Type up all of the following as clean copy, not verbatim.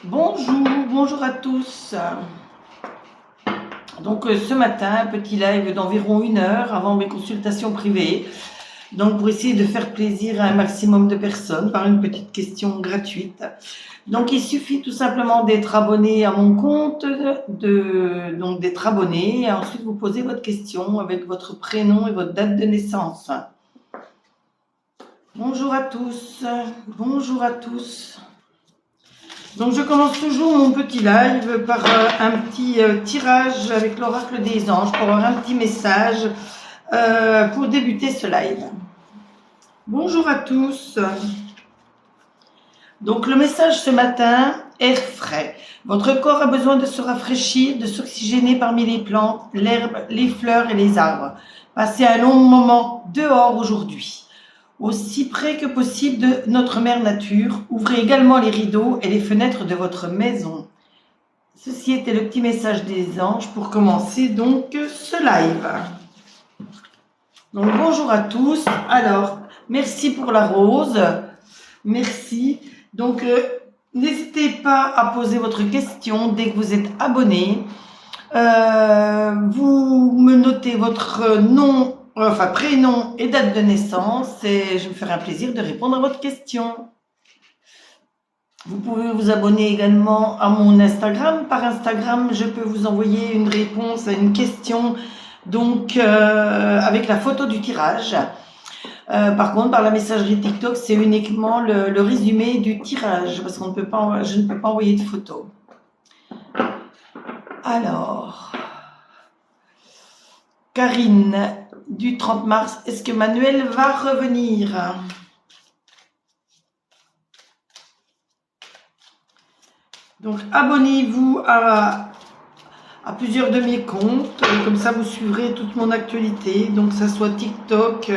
Bonjour, bonjour à tous. Donc ce matin, petit live d'environ 1 heure avant mes consultations privées. Donc pour essayer de faire plaisir à un maximum de personnes par une petite question gratuite. Donc il suffit tout simplement d'être abonné à mon compte, donc d'être abonné, et ensuite vous posez votre question avec votre prénom et votre date de naissance. Bonjour à tous, bonjour à tous. Donc je commence toujours mon petit live par un petit tirage avec l'oracle des anges pour avoir un petit message pour débuter ce live. Bonjour à tous. Donc le message ce matin, air frais. Votre corps a besoin de se rafraîchir, de s'oxygéner parmi les plantes, l'herbe, les fleurs et les arbres. Passez un long moment dehors aujourd'hui. Aussi près que possible de notre mère nature, ouvrez également les rideaux et les fenêtres de votre maison. Ceci était le petit message des anges pour commencer donc ce live. Donc bonjour à tous. Alors, merci pour la rose. Merci. Donc, n'hésitez pas à poser votre question dès que vous êtes abonné. Vous me notez votre nom, prénom et date de naissance et je me ferai un plaisir de répondre à votre question. Vous pouvez vous abonner également à mon Instagram. Par Instagram, je peux vous envoyer une réponse à une question, donc avec la photo du tirage. Par contre, par la messagerie TikTok, c'est uniquement le résumé du tirage, parce qu'on ne peut pas, je ne peux pas envoyer de photos. Alors, Karine, du 30 mars, est-ce que Manuel va revenir ? Donc, abonnez-vous à plusieurs de mes comptes, comme ça vous suivrez toute mon actualité, donc que ça soit TikTok,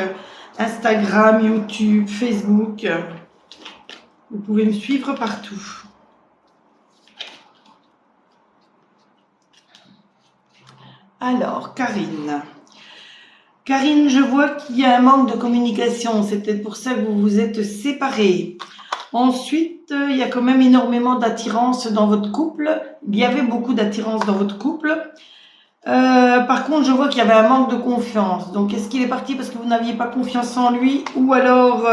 Instagram, YouTube, Facebook, vous pouvez me suivre partout. Alors, Karine, je vois qu'il y a un manque de communication, c'est peut-être pour ça que vous vous êtes séparés. Ensuite, il y a quand même énormément d'attirance dans votre couple. Il y avait beaucoup d'attirance dans votre couple. Par contre, je vois qu'il y avait un manque de confiance. Donc, est-ce qu'il est parti parce que vous n'aviez pas confiance en lui ou alors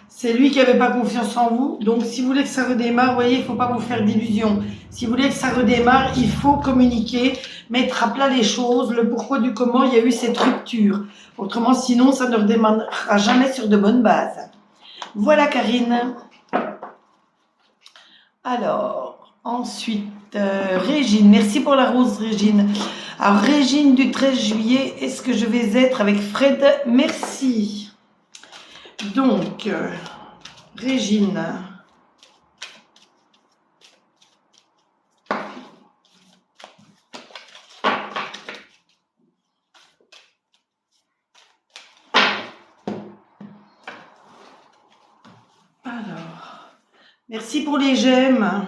c'est lui qui n'avait pas confiance en vous? Donc, si vous voulez que ça redémarre, vous voyez, il ne faut pas vous faire d'illusions. Si vous voulez que ça redémarre, il faut communiquer, mettre à plat les choses, le pourquoi du comment il y a eu cette rupture. Autrement, sinon, ça ne redémarrera jamais sur de bonnes bases. Voilà, Karine. Alors, ensuite, Régine. Merci pour la rose, Régine. Alors, Régine du 13 juillet, est-ce que je vais être avec Fred? Merci. Donc, Régine. Alors, merci pour les j'aime.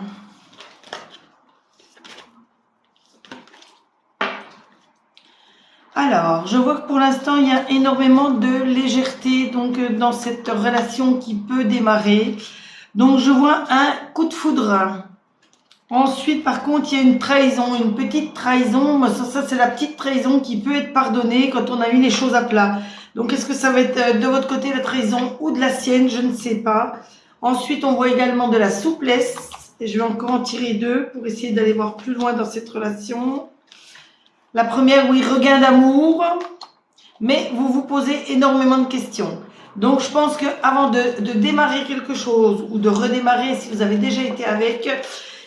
Alors, je vois que pour l'instant, il y a énormément de légèreté donc dans cette relation qui peut démarrer. Donc, je vois un coup de foudre. Ensuite, par contre, il y a une trahison, une petite trahison. Ça c'est la petite trahison qui peut être pardonnée quand on a mis les choses à plat. Donc, est-ce que ça va être de votre côté la trahison ou de la sienne? Je ne sais pas. Ensuite, on voit également de la souplesse. Et je vais encore en tirer deux pour essayer d'aller voir plus loin dans cette relation. La première, oui, regain d'amour, mais vous vous posez énormément de questions. Donc, je pense qu'avant de démarrer quelque chose ou de redémarrer, si vous avez déjà été avec,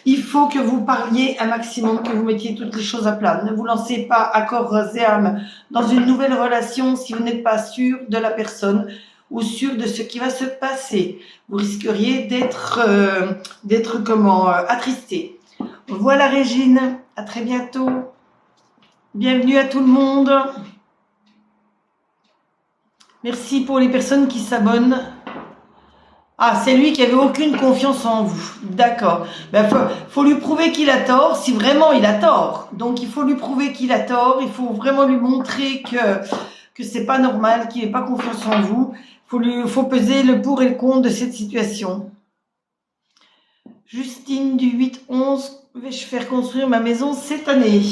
il faut que vous parliez un maximum, que vous mettiez toutes les choses à plat. Ne vous lancez pas à corps et âme dans une nouvelle relation si vous n'êtes pas sûr de la personne ou sûr de ce qui va se passer. Vous risqueriez d'être attristé. Voilà, Régine, à très bientôt. Bienvenue à tout le monde. Merci pour les personnes qui s'abonnent. Ah, c'est lui qui avait aucune confiance en vous. D'accord. Ben, faut lui prouver qu'il a tort, si vraiment il a tort. Donc, il faut lui prouver qu'il a tort. Il faut vraiment lui montrer que c'est pas normal, qu'il n'ait pas confiance en vous. Faut peser le pour et le contre de cette situation. Justine du 8-11, vais-je faire construire ma maison cette année?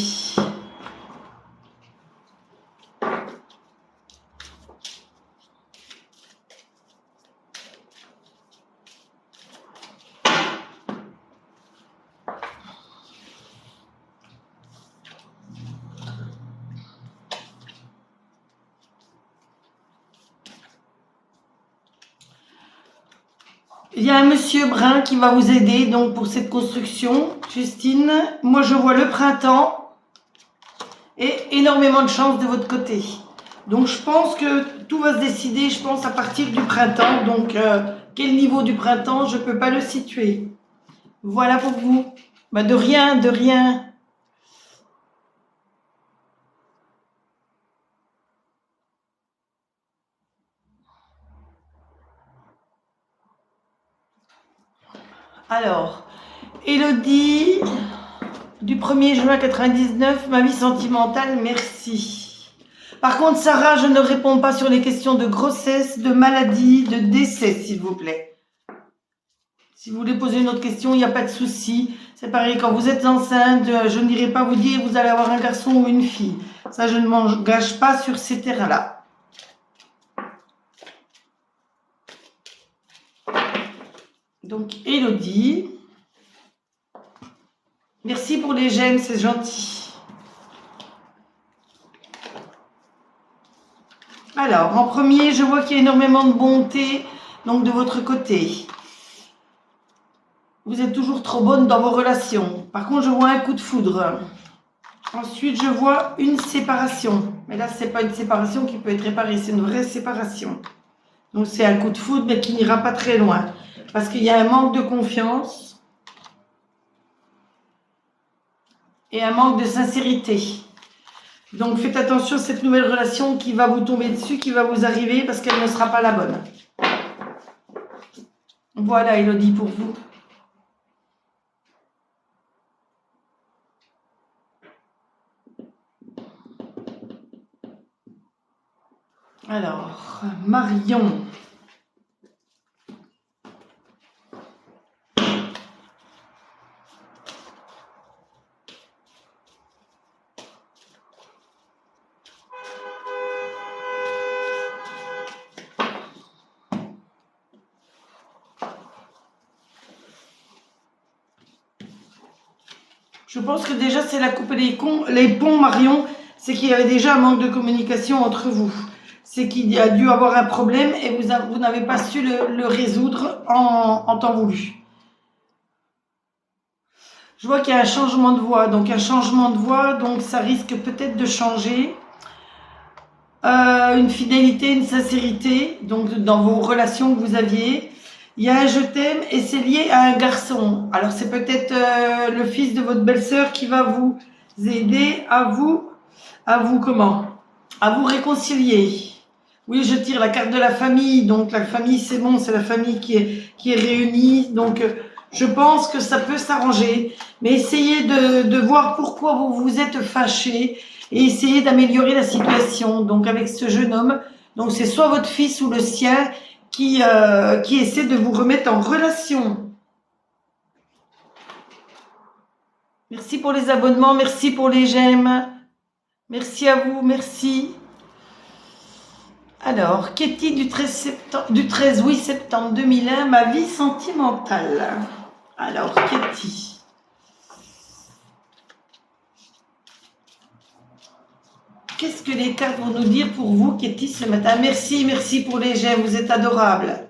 Il y a un monsieur brun qui va vous aider donc pour cette construction, Justine. Moi, je vois le printemps et énormément de chance de votre côté. Donc, je pense que tout va se décider, je pense, à partir du printemps. Donc, quel niveau du printemps, je ne peux pas le situer. Voilà pour vous. Bah, de rien, de rien. Alors, Elodie, du 1er juin 99, ma vie sentimentale, merci. Par contre, Sarah, je ne réponds pas sur les questions de grossesse, de maladie, de décès, s'il vous plaît. Si vous voulez poser une autre question, il n'y a pas de souci. C'est pareil, quand vous êtes enceinte, je n'irai pas vous dire vous allez avoir un garçon ou une fille. Ça, je ne m'engage pas sur ces terrains-là. Donc, Elodie. Merci pour les j'aime, c'est gentil. Alors, en premier, je vois qu'il y a énormément de bonté, donc de votre côté. Vous êtes toujours trop bonne dans vos relations. Par contre, je vois un coup de foudre. Ensuite, je vois une séparation. Mais là, ce n'est pas une séparation qui peut être réparée, c'est une vraie séparation. Donc, c'est un coup de foudre, mais qui n'ira pas très loin. Parce qu'il y a un manque de confiance et un manque de sincérité. Donc, faites attention à cette nouvelle relation qui va vous tomber dessus, qui va vous arriver, parce qu'elle ne sera pas la bonne. Voilà, Elodie, pour vous. Alors, Marion. Je pense que déjà, c'est la coupe les ponts, Marion. C'est qu'il y avait déjà un manque de communication entre vous. C'est qu'il y a dû avoir un problème et vous n'avez pas su le résoudre en temps voulu. Je vois qu'il y a un changement de voix. Donc, un changement de voix, donc ça risque peut-être de changer. Une fidélité, une sincérité, donc dans vos relations que vous aviez. Il y a un je t'aime et c'est lié à un garçon. Alors c'est peut-être le fils de votre belle-sœur qui va vous aider à vous comment? À vous réconcilier. Oui, je tire la carte de la famille. Donc la famille, c'est bon, c'est la famille qui est réunie. Donc je pense que ça peut s'arranger. Mais essayez de voir pourquoi vous vous êtes fâchés et essayez d'améliorer la situation. Donc avec ce jeune homme, donc c'est soit votre fils ou le sien qui essaie de vous remettre en relation. Merci pour les abonnements, merci pour les j'aime. Merci à vous, merci. Alors, Katie du 13 septembre 2001, ma vie sentimentale. Alors, Katie. Qu'est-ce que les cartes vont nous dire pour vous, Katie, ce matin? Merci, merci pour les j'aime, vous êtes adorables.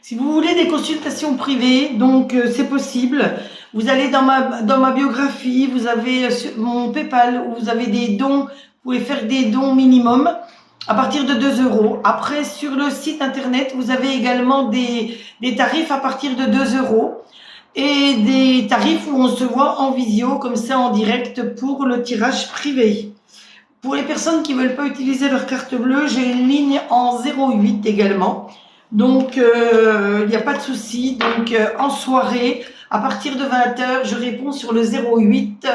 Si vous voulez des consultations privées, donc c'est possible. Vous allez dans ma biographie, vous avez mon PayPal, où vous avez des dons, vous pouvez faire des dons minimum à partir de 2 euros. Après, sur le site internet, vous avez également des tarifs à partir de 2 euros et des tarifs où on se voit en visio, comme ça en direct pour le tirage privé. Pour les personnes qui ne veulent pas utiliser leur carte bleue, j'ai une ligne en 08 également. Donc, il n'y a pas de souci. Donc, en soirée, À partir de 20 heures, je réponds sur le 08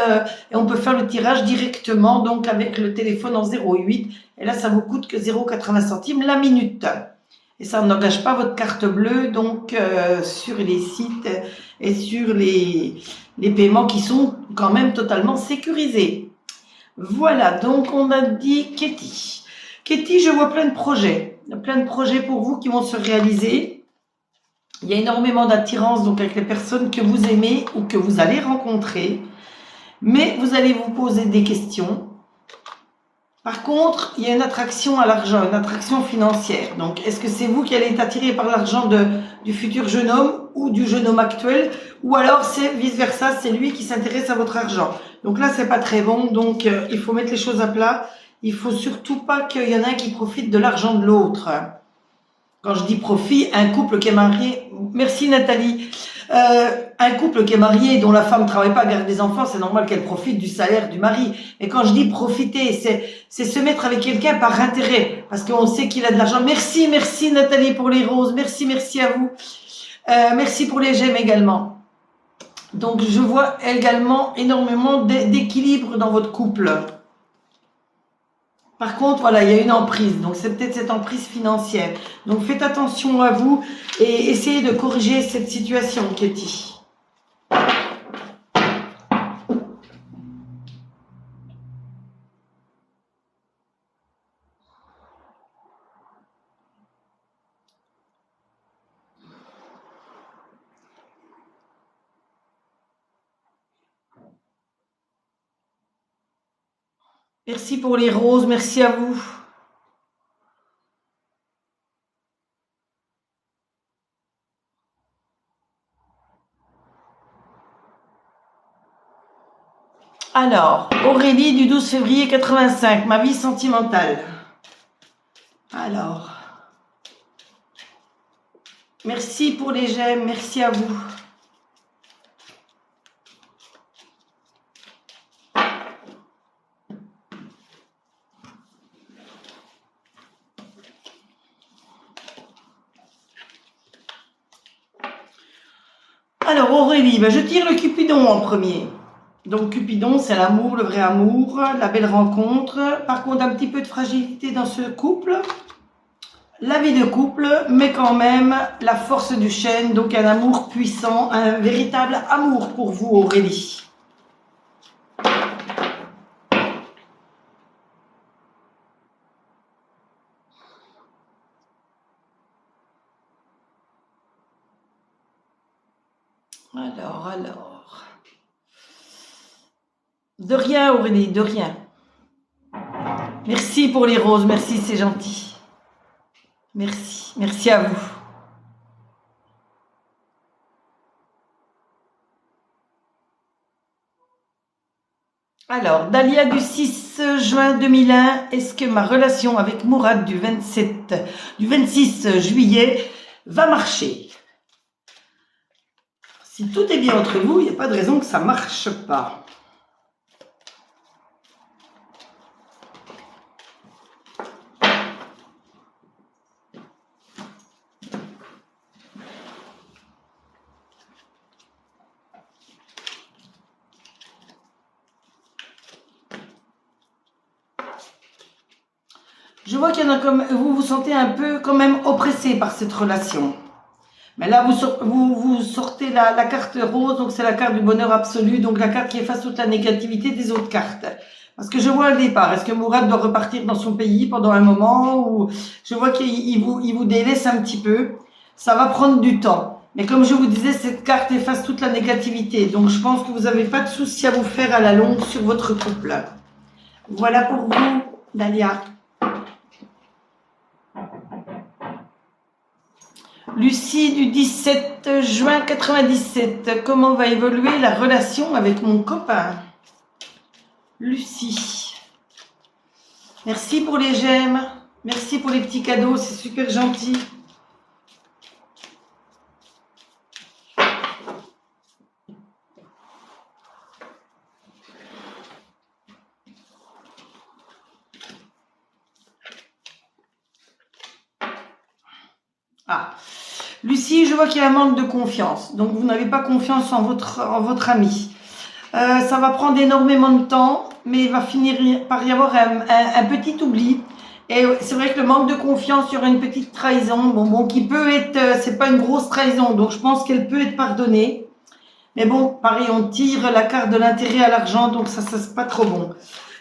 et on peut faire le tirage directement, donc avec le téléphone en 08. Et là, ça vous coûte que 0,80 centimes la minute. Et ça n'engage pas votre carte bleue, donc sur les sites et sur les paiements qui sont quand même totalement sécurisés. Voilà, donc on a dit Katie. Katie, je vois plein de projets. Il y a plein de projets pour vous qui vont se réaliser. Il y a énormément d'attirance donc avec les personnes que vous aimez ou que vous allez rencontrer. Mais vous allez vous poser des questions. Par contre, il y a une attraction à l'argent, une attraction financière. Donc, est-ce que c'est vous qui allez être attiré par l'argent du futur jeune homme ou du jeune homme actuel? Ou alors, c'est vice-versa, c'est lui qui s'intéresse à votre argent. Donc là, c'est pas très bon. Donc, il faut mettre les choses à plat. Il faut surtout pas qu'il y en ait un qui profite de l'argent de l'autre. Quand je dis profit, un couple qui est marié... Merci Nathalie. Un couple qui est marié et dont la femme ne travaille pas, garde des enfants, c'est normal qu'elle profite du salaire du mari. Et quand je dis profiter, c'est se mettre avec quelqu'un par intérêt, parce qu'on sait qu'il a de l'argent. Merci, merci Nathalie pour les roses. Merci, merci à vous. Merci pour les j'aime également. Donc je vois également énormément d'équilibre dans votre couple. Par contre, voilà, il y a une emprise. Donc, c'est peut-être cette emprise financière. Donc, faites attention à vous et essayez de corriger cette situation, Katie. Merci pour les roses. Merci à vous. Alors, Aurélie du 12 février 85, ma vie sentimentale. Alors, merci pour les j'aime, merci à vous. Alors Aurélie, je tire le Cupidon en premier. Donc Cupidon, c'est l'amour, le vrai amour, la belle rencontre. Par contre, un petit peu de fragilité dans ce couple. La vie de couple, mais quand même la force du chêne, donc un amour puissant, un véritable amour pour vous Aurélie. Alors. De rien Aurélie, de rien. Merci pour les roses, merci, c'est gentil. Merci, merci à vous. Alors, Dalia du 6 juin 2001, est-ce que ma relation avec Mourad du 26 juillet va marcher? Si tout est bien entre vous, il n'y a pas de raison que ça ne marche pas. Je vois qu'il y en a comme vous vous sentez un peu quand même oppressé par cette relation. Mais là, vous sortez la carte rose, donc c'est la carte du bonheur absolu, donc la carte qui efface toute la négativité des autres cartes. Parce que je vois un départ. Est-ce que Mourad doit repartir dans son pays pendant un moment ou je vois qu'il vous délaisse un petit peu. Ça va prendre du temps. Mais comme je vous disais, cette carte efface toute la négativité. Donc je pense que vous n'avez pas de souci à vous faire à la longue sur votre couple. Voilà pour vous, Dalia. Lucie du 17 juin 97. Comment va évoluer la relation avec mon copain? Lucie. Merci pour les j'aime. Merci pour les petits cadeaux, c'est super gentil. Ah. Lucie, je vois qu'il y a un manque de confiance. Donc, vous n'avez pas confiance en votre ami. Ça va prendre énormément de temps, mais il va finir par y avoir un petit oubli. Et c'est vrai que le manque de confiance, il y aura une petite trahison, bon, qui peut être, c'est pas une grosse trahison, donc je pense qu'elle peut être pardonnée. Mais bon, pareil, on tire la carte de l'intérêt à l'argent, donc ça c'est pas trop bon.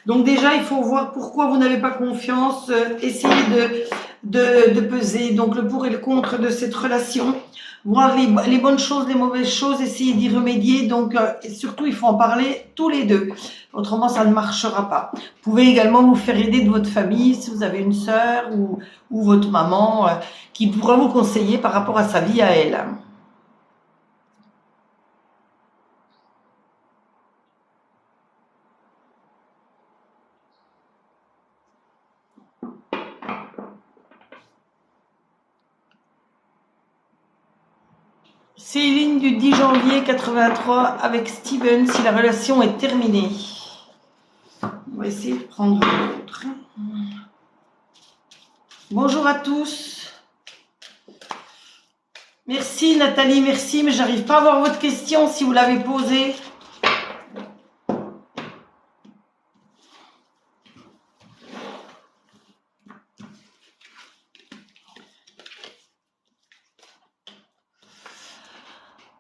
Donc déjà, il faut voir pourquoi vous n'avez pas confiance, essayez de peser donc le pour et le contre de cette relation, voir les bonnes choses, les mauvaises choses, essayer d'y remédier. Donc et surtout, il faut en parler tous les deux. Autrement, ça ne marchera pas. Vous pouvez également vous faire aider de votre famille, si vous avez une sœur ou votre maman qui pourra vous conseiller par rapport à sa vie à elle. Céline du 10 janvier 83 avec Steven, si la relation est terminée. On va essayer de prendre l'autre. Bonjour à tous. Merci Nathalie, merci, mais j'arrive pas à voir votre question si vous l'avez posée.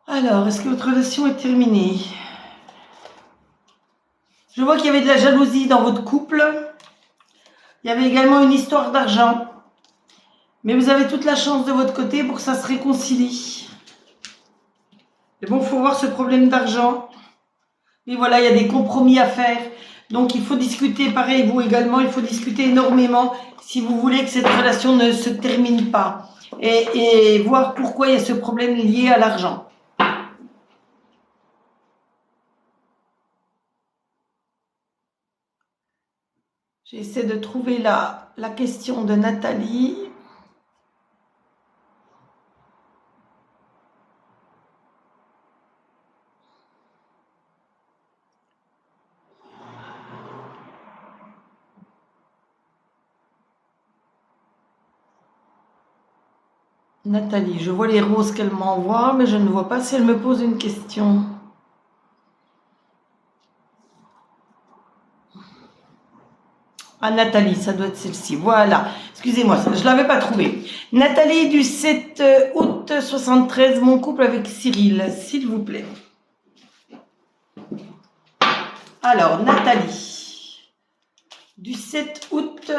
Alors, est-ce que votre relation est terminée? Je vois qu'il y avait de la jalousie dans votre couple. Il y avait également une histoire d'argent. Mais vous avez toute la chance de votre côté pour que ça se réconcilie. Mais bon, il faut voir ce problème d'argent. Et voilà, il y a des compromis à faire. Donc, il faut discuter, pareil, vous également, il faut discuter énormément si vous voulez que cette relation ne se termine pas. Et voir pourquoi il y a ce problème lié à l'argent. J'essaie de trouver la question de Nathalie. Nathalie, je vois les roses qu'elle m'envoie, mais je ne vois pas si elle me pose une question. Ah, Nathalie, ça doit être celle-ci. Voilà. Excusez-moi, je ne l'avais pas trouvée. Nathalie du 7 août 73, mon couple avec Cyril, s'il vous plaît. Alors, Nathalie, du 7 août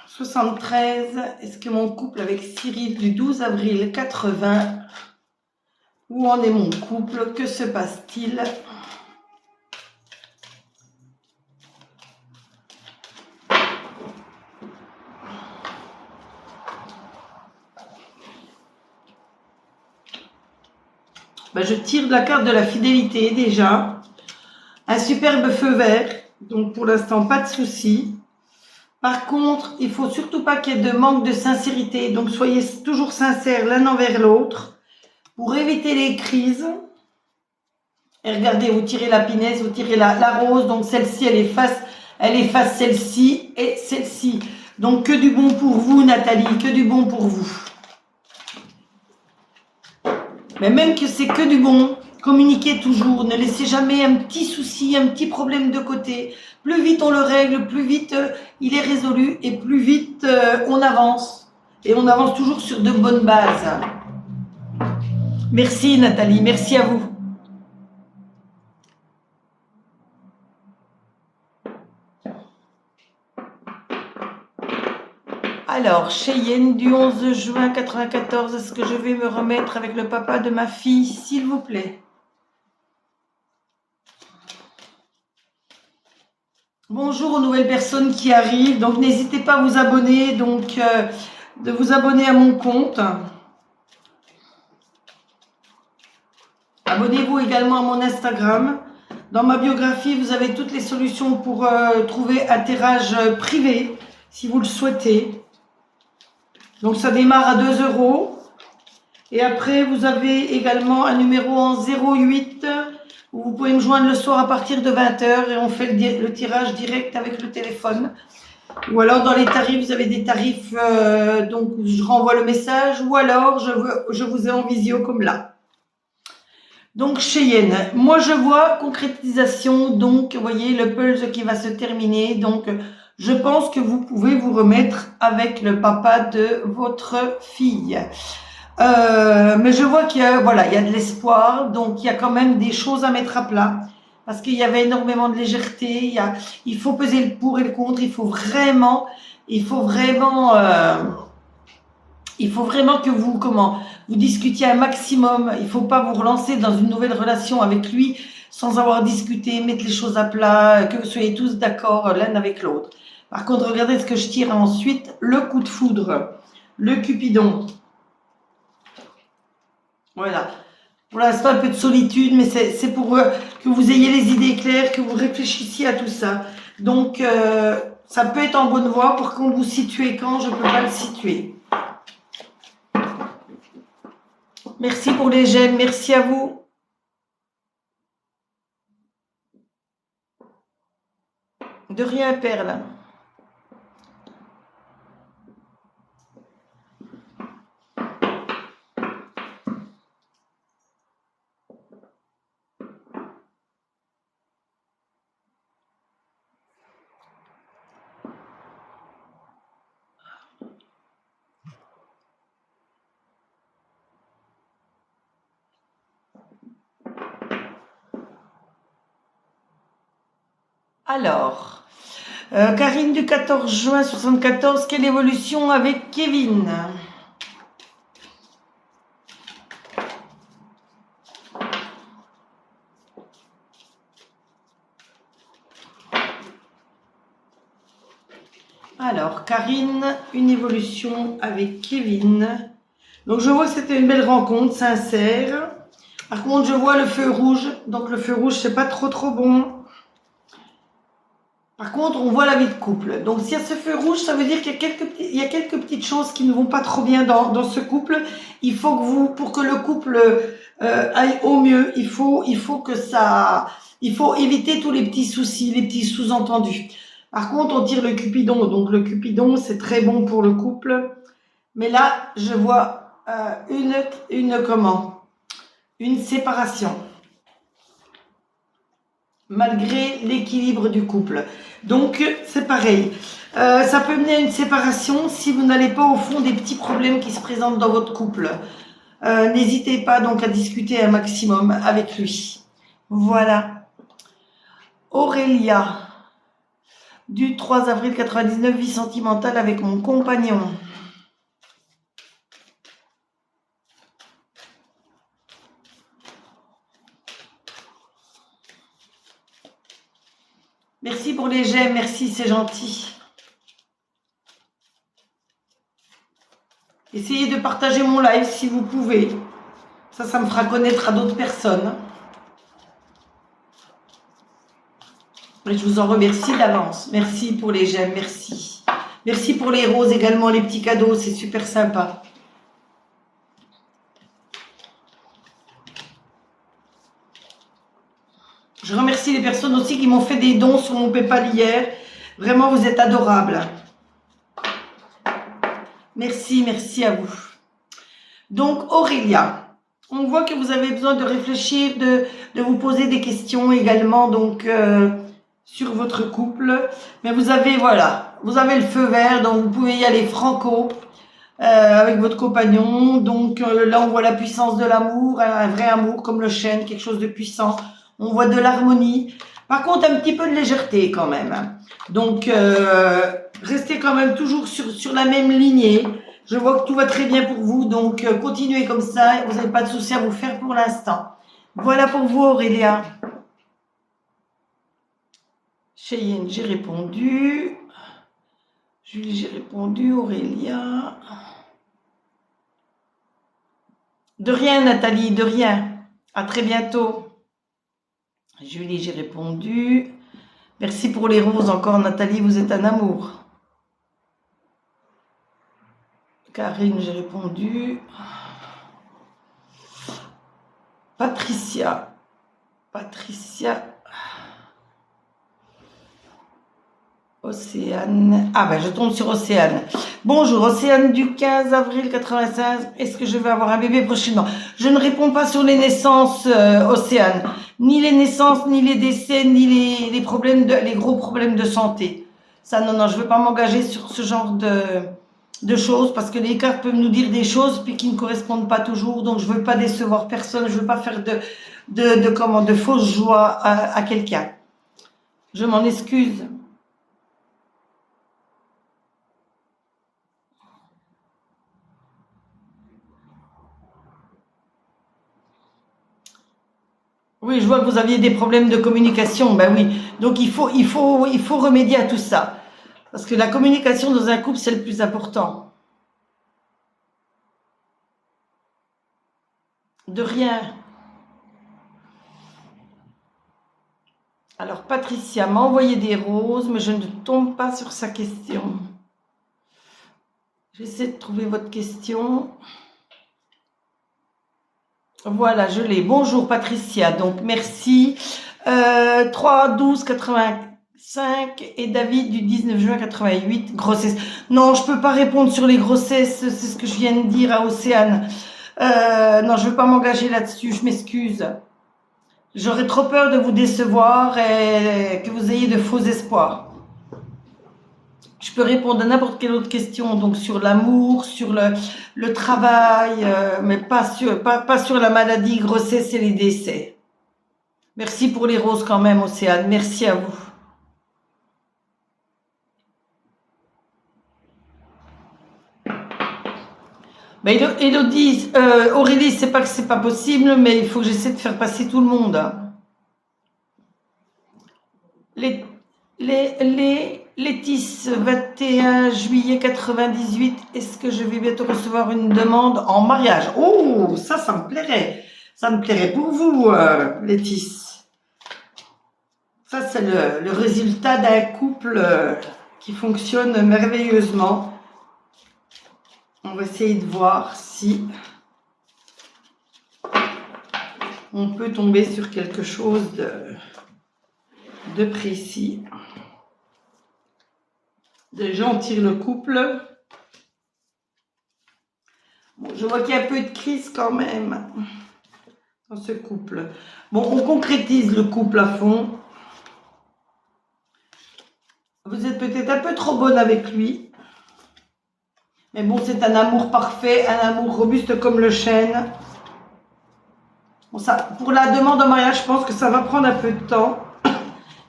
73, est-ce que mon couple avec Cyril du 12 avril 80, où en est mon couple? Que se passe-t-il? Ben, je tire de la carte de la fidélité déjà. Un superbe feu vert. Donc pour l'instant, pas de souci. Par contre, il faut surtout pas qu'il y ait de manque de sincérité. Donc soyez toujours sincères l'un envers l'autre pour éviter les crises. Et regardez, vous tirez la pinesse, vous tirez la rose. Donc celle-ci, elle efface celle-ci et celle-ci. Donc que du bon pour vous, Nathalie, que du bon pour vous. Mais même que c'est que du bon, communiquez toujours, ne laissez jamais un petit souci, un petit problème de côté. Plus vite on le règle, plus vite il est résolu et plus vite on avance. Et on avance toujours sur de bonnes bases. Merci Nathalie, merci à vous. Alors, Cheyenne du 11 juin 94, est-ce que je vais me remettre avec le papa de ma fille, s'il vous plaît? Bonjour aux nouvelles personnes qui arrivent, donc n'hésitez pas à vous abonner, donc de vous abonner à mon compte. Abonnez-vous également à mon Instagram. Dans ma biographie, vous avez toutes les solutions pour trouver un tirage privé, si vous le souhaitez. Donc ça démarre à 2 €. Et après, vous avez également un numéro en 08 où vous pouvez me joindre le soir à partir de 20 h et on fait le tirage direct avec le téléphone. Ou alors dans les tarifs, vous avez des tarifs, donc je renvoie le message, ou alors je vous ai en visio comme là. Donc Cheyenne, moi je vois concrétisation, donc vous voyez le pulse qui va se terminer, donc je pense que vous pouvez vous remettre avec le papa de votre fille. Mais je vois qu'il y a, voilà, il y a de l'espoir, donc il y a quand même des choses à mettre à plat, parce qu'il y avait énormément de légèreté. Il faut peser le pour et le contre. Il faut vraiment, que vous discutiez un maximum. Il faut pas vous relancer dans une nouvelle relation avec lui sans avoir discuté, mettre les choses à plat, que vous soyez tous d'accord l'un avec l'autre. Par contre, regardez ce que je tire ensuite, le coup de foudre, le Cupidon. Voilà. Pour l'instant, un peu de solitude, mais c'est pour que vous ayez les idées claires, que vous réfléchissiez à tout ça. Donc, ça peut être en bonne voie. Pour qu'on vous situez quand, je ne peux pas le situer. Merci pour les j'aime. Merci à vous. De rien, Perle. Alors, Karine du 14 juin 74, quelle évolution avec Kevin? Alors, Karine, une évolution avec Kevin. Donc, je vois que c'était une belle rencontre, sincère. Par contre, je vois le feu rouge. Donc, le feu rouge, c'est pas trop bon. Par contre, on voit la vie de couple. Donc, s'il y a ce feu rouge, ça veut dire qu'il y a quelques petites choses qui ne vont pas trop bien dans ce couple. Il faut que pour que le couple aille au mieux, il faut éviter tous les petits soucis, les petits sous-entendus. Par contre, on tire le Cupidon. Donc, le Cupidon, c'est très bon pour le couple. Mais là, je vois une séparation. Malgré l'équilibre du couple. Donc, c'est pareil. Ça peut mener à une séparation si vous n'allez pas au fond des petits problèmes qui se présentent dans votre couple. N'hésitez pas donc à discuter un maximum avec lui. Voilà. Aurélia, du 3 avril 99, vie sentimentale avec mon compagnon. Merci pour les j'aime, merci, c'est gentil. Essayez de partager mon live si vous pouvez. Ça me fera connaître à d'autres personnes. Et je vous en remercie d'avance. Merci pour les j'aime, merci. Merci pour les roses également, les petits cadeaux, c'est super sympa. Je remercie les personnes aussi qui m'ont fait des dons sur mon PayPal hier. Vraiment, vous êtes adorables. Merci, merci à vous. Donc, Aurélia, on voit que vous avez besoin de réfléchir, de vous poser des questions également, donc, sur votre couple. Mais vous avez, voilà, vous avez le feu vert, donc vous pouvez y aller franco avec votre compagnon. Donc, là, on voit la puissance de l'amour, un vrai amour comme le chêne, quelque chose de puissant. On voit de l'harmonie. Par contre, un petit peu de légèreté quand même. Donc, restez quand même toujours sur la même lignée. Je vois que tout va très bien pour vous, donc continuez comme ça. Vous n'avez pas de soucis à vous faire pour l'instant. Voilà pour vous, Aurélia. Cheyenne, j'ai répondu. Julie, j'ai répondu. Aurélia. De rien, Nathalie, de rien. À très bientôt. Julie, j'ai répondu. Merci pour les roses encore, Nathalie, vous êtes un amour. Karine, j'ai répondu. Patricia. Océane. Ah ben je tombe sur Océane. Bonjour, Océane du 15 avril 85. Est-ce que je vais avoir un bébé prochainement? Je ne réponds pas sur les naissances, Océane. Ni les naissances, ni les décès, ni les problèmes les gros problèmes de santé. Ça, non, non, je ne veux pas m'engager sur ce genre de choses parce que les cartes peuvent nous dire des choses puis qui ne correspondent pas toujours. Donc je ne veux pas décevoir personne. Je ne veux pas faire de fausses joies à quelqu'un. Je m'en excuse. Oui, je vois que vous aviez des problèmes de communication. Ben oui. Donc il faut remédier à tout ça. Parce que la communication dans un couple, c'est le plus important. De rien. Alors, Patricia m'a envoyé des roses, mais je ne tombe pas sur sa question. J'essaie de trouver votre question. Voilà, je l'ai. Bonjour Patricia, donc merci. 3-12-85 et David du 19 juin 88, grossesse. Non, je peux pas répondre sur les grossesses, c'est ce que je viens de dire à Océane. Non, je veux pas m'engager là-dessus, je m'excuse. J'aurais trop peur de vous décevoir et que vous ayez de faux espoirs. Je peux répondre à n'importe quelle autre question, donc sur l'amour, sur le travail, mais pas sur la maladie, grossesse et les décès. Merci pour les roses quand même, Océane. Merci à vous. Mais Élodie, Aurélie, c'est pas que c'est pas possible, mais il faut que j'essaie de faire passer tout le monde. Les Létis, 21 juillet 98, est-ce que je vais bientôt recevoir une demande en mariage? Oh, ça me plairait. Ça me plairait pour vous, Létis. Ça, c'est le résultat d'un couple qui fonctionne merveilleusement. On va essayer de voir si on peut tomber sur quelque chose de précis. Déjà, on tire le couple. Bon, je vois qu'il y a un peu de crise quand même dans ce couple. Bon, on concrétise le couple à fond. Vous êtes peut-être un peu trop bonne avec lui. Mais bon, c'est un amour parfait, un amour robuste comme le chêne. Bon, ça, pour la demande en mariage, je pense que ça va prendre un peu de temps.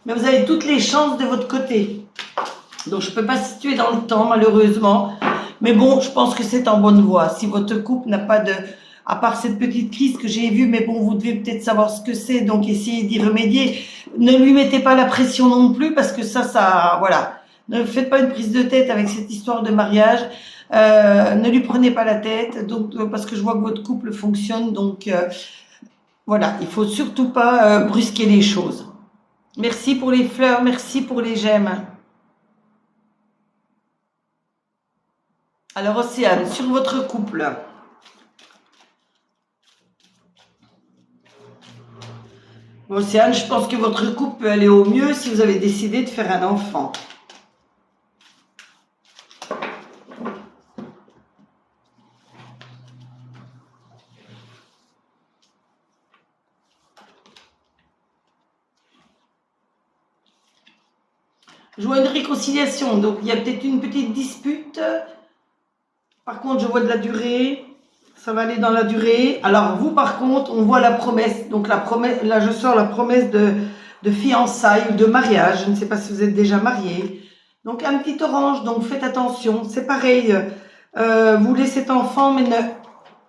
Mais vous avez toutes les chances de votre côté. Donc, je ne peux pas situer dans le temps, malheureusement. Mais bon, je pense que c'est en bonne voie. Si votre couple n'a pas de... À part cette petite crise que j'ai vue, mais bon, vous devez peut-être savoir ce que c'est, donc essayez d'y remédier. Ne lui mettez pas la pression non plus, parce que ça, voilà. Ne faites pas une prise de tête avec cette histoire de mariage. Ne lui prenez pas la tête, donc parce que je vois que votre couple fonctionne, donc voilà, il faut surtout pas brusquer les choses. Merci pour les fleurs, merci pour les j'aime. Alors Océane, sur votre couple. Océane, je pense que votre couple peut aller au mieux si vous avez décidé de faire un enfant. Je vois une réconciliation, donc il y a peut-être une petite dispute. Par contre, je vois de la durée. Ça va aller dans la durée. Alors vous, par contre, on voit la promesse. Donc la promesse, là, je sors la promesse de fiançailles ou de mariage. Je ne sais pas si vous êtes déjà marié. Donc un petit orange. Donc faites attention. C'est pareil. Vous voulez cet enfant, mais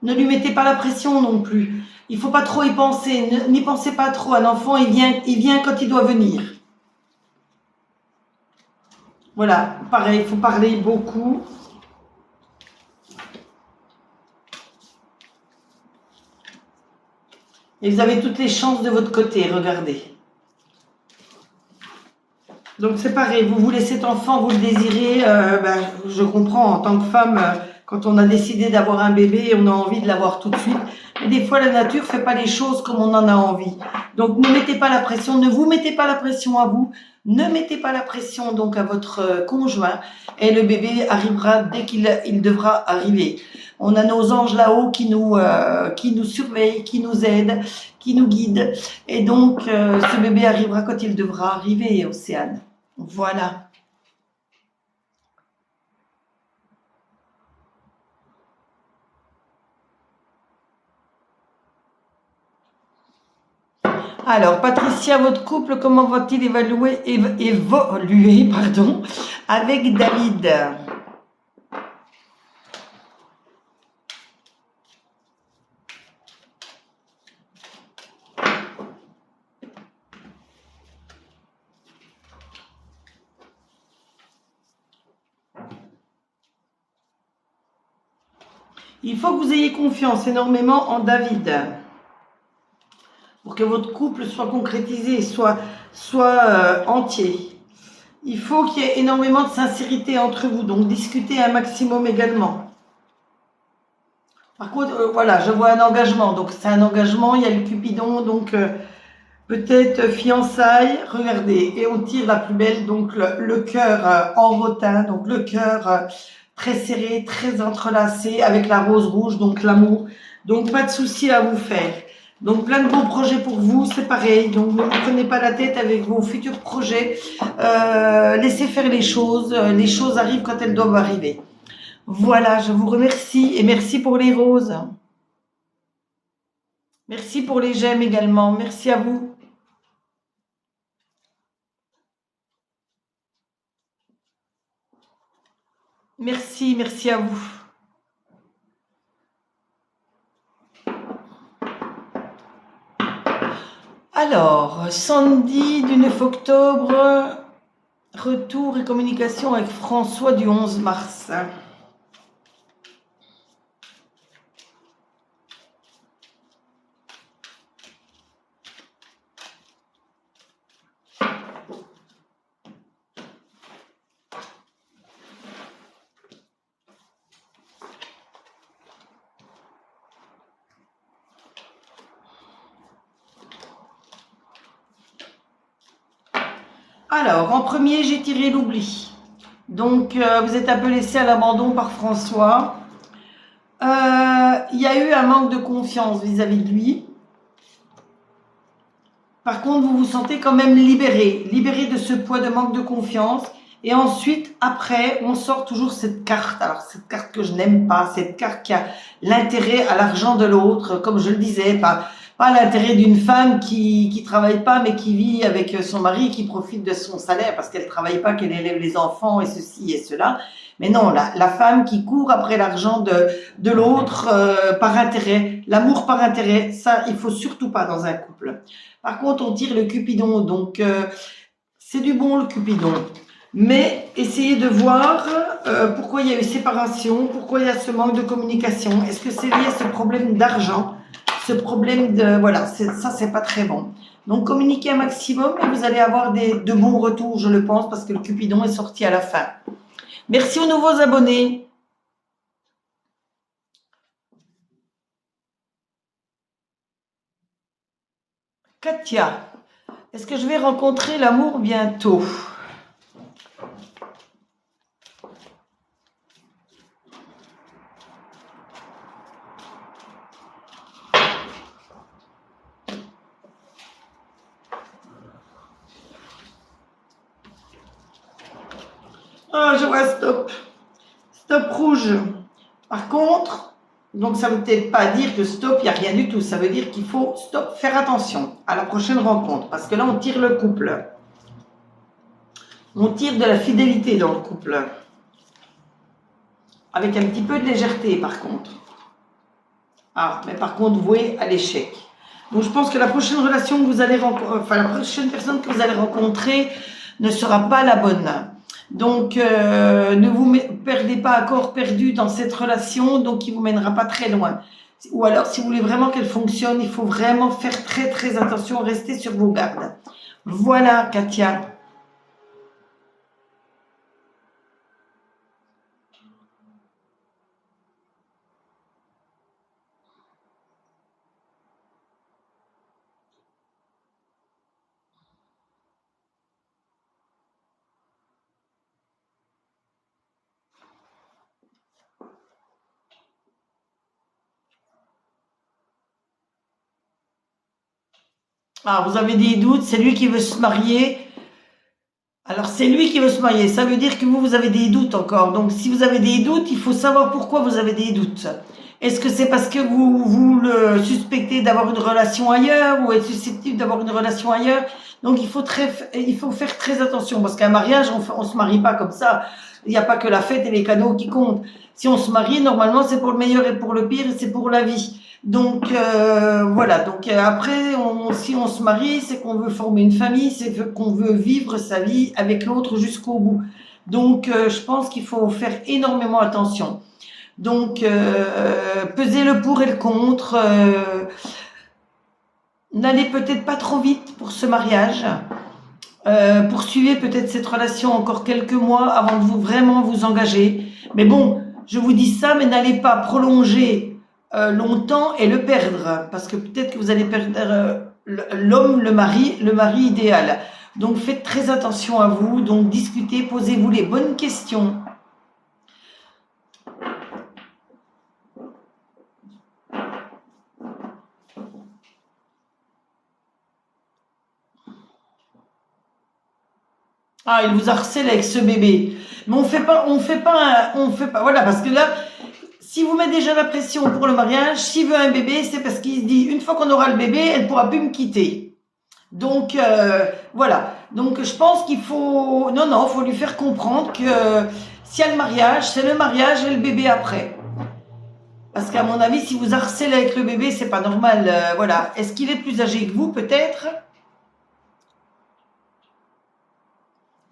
ne lui mettez pas la pression non plus. Il faut pas trop y penser. N'y pensez pas trop. Un enfant, il vient quand il doit venir. Voilà. Pareil, il faut parler beaucoup. Et vous avez toutes les chances de votre côté, regardez. Donc c'est pareil, vous voulez cet enfant, vous le désirez, je comprends, en tant que femme, quand on a décidé d'avoir un bébé, on a envie de l'avoir tout de suite. Mais des fois, la nature ne fait pas les choses comme on en a envie. Donc ne mettez pas la pression, ne vous mettez pas la pression à vous. Ne mettez pas la pression donc à votre conjoint et le bébé arrivera dès qu'il devra arriver. On a nos anges là-haut qui nous surveillent, qui nous aident, qui nous guident. Et donc, ce bébé arrivera quand il devra arriver, Océane. Voilà. Alors, Patricia, votre couple, comment va-t-il évoluer, pardon, avec David? Il faut que vous ayez confiance énormément en David pour que votre couple soit concrétisé, soit entier. Il faut qu'il y ait énormément de sincérité entre vous, donc discutez un maximum également. Par contre, voilà, je vois un engagement, donc c'est un engagement, il y a le Cupidon, donc peut-être fiançailles, regardez, et on tire la plus belle, donc le cœur en rotin, donc le cœur très serré, très entrelacé, avec la rose rouge, donc l'amour, donc pas de souci à vous faire. Donc plein de beaux projets pour vous, c'est pareil, donc ne vous prenez pas la tête avec vos futurs projets, laissez faire les choses arrivent quand elles doivent arriver. Voilà, je vous remercie et merci pour les roses. Merci pour les j'aime également, merci à vous. Merci, merci à vous. Alors, Sandy du 9 octobre, retour et communication avec François du 11 mars. Alors, en premier, j'ai tiré l'oubli. Donc, vous êtes un peu laissé à l'abandon par François. Il y a eu un manque de confiance vis-à-vis de lui. Par contre, vous vous sentez quand même libéré de ce poids de manque de confiance. Et ensuite, après, on sort toujours cette carte. Alors, cette carte que je n'aime pas, cette carte qui a l'intérêt à l'argent de l'autre, comme je le disais, pas l'intérêt d'une femme qui travaille pas, mais qui vit avec son mari, qui profite de son salaire parce qu'elle travaille pas, qu'elle élève les enfants et ceci et cela. Mais non, la femme qui court après l'argent de l'autre par intérêt, l'amour par intérêt, ça, il faut surtout pas dans un couple. Par contre, on tire le Cupidon, donc c'est du bon le Cupidon. Mais essayez de voir pourquoi il y a eu séparation, pourquoi il y a ce manque de communication. Est-ce que c'est lié à ce problème d'argent, ce problème de... Voilà, ça, c'est pas très bon. Donc, communiquez un maximum et vous allez avoir de bons retours, je le pense, parce que le Cupidon est sorti à la fin. Merci aux nouveaux abonnés. Katia, est-ce que je vais rencontrer l'amour bientôt? Oh, je vois stop. Stop rouge. Par contre, donc ça ne veut peut-être pas dire que stop, il n'y a rien du tout. Ça veut dire qu'il faut stop, faire attention à la prochaine rencontre. Parce que là, on tire le couple. On tire de la fidélité dans le couple. Avec un petit peu de légèreté, par contre. Ah, mais par contre, voué à l'échec. Donc, je pense que la prochaine relation que vous allez rencontrer, enfin, la prochaine personne que vous allez rencontrer ne sera pas la bonne. Donc, ne vous perdez pas à corps perdu dans cette relation, donc qui vous mènera pas très loin. Ou alors, si vous voulez vraiment qu'elle fonctionne, il faut vraiment faire très très attention, rester sur vos gardes. Voilà, Katia. Ah, vous avez des doutes, c'est lui qui veut se marier. Alors, c'est lui qui veut se marier. Ça veut dire que vous avez des doutes encore. Donc, si vous avez des doutes, il faut savoir pourquoi vous avez des doutes. Est-ce que c'est parce que vous le suspectez d'avoir une relation ailleurs ou être susceptible d'avoir une relation ailleurs? Donc, il faut faire très attention parce qu'un mariage, on se marie pas comme ça. Il n'y a pas que la fête et les cadeaux qui comptent. Si on se marie, normalement, c'est pour le meilleur et pour le pire et c'est pour la vie. Donc voilà, donc après, si on se marie, c'est qu'on veut former une famille, c'est qu'on veut vivre sa vie avec l'autre jusqu'au bout. Donc je pense qu'il faut faire énormément attention. Donc peser le pour et le contre, n'allez peut-être pas trop vite pour ce mariage. Poursuivez peut-être cette relation encore quelques mois avant de vraiment vous engager. Mais bon, je vous dis ça, mais n'allez pas prolonger longtemps et le perdre, parce que peut-être que vous allez perdre l'homme, le mari idéal. Donc faites très attention à vous, donc discutez, posez-vous les bonnes questions. Ah, il vous harcèle avec ce bébé. Mais voilà, parce que là, si vous mettez déjà la pression pour le mariage, s'il veut un bébé, c'est parce qu'il se dit, une fois qu'on aura le bébé, elle pourra plus me quitter. Donc, voilà. Donc, je pense qu'il faut, non, faut lui faire comprendre que s'il y a le mariage, c'est le mariage et le bébé après. Parce qu'à mon avis, si vous harcelez avec le bébé, c'est pas normal. Voilà. Est-ce qu'il est plus âgé que vous, peut-être?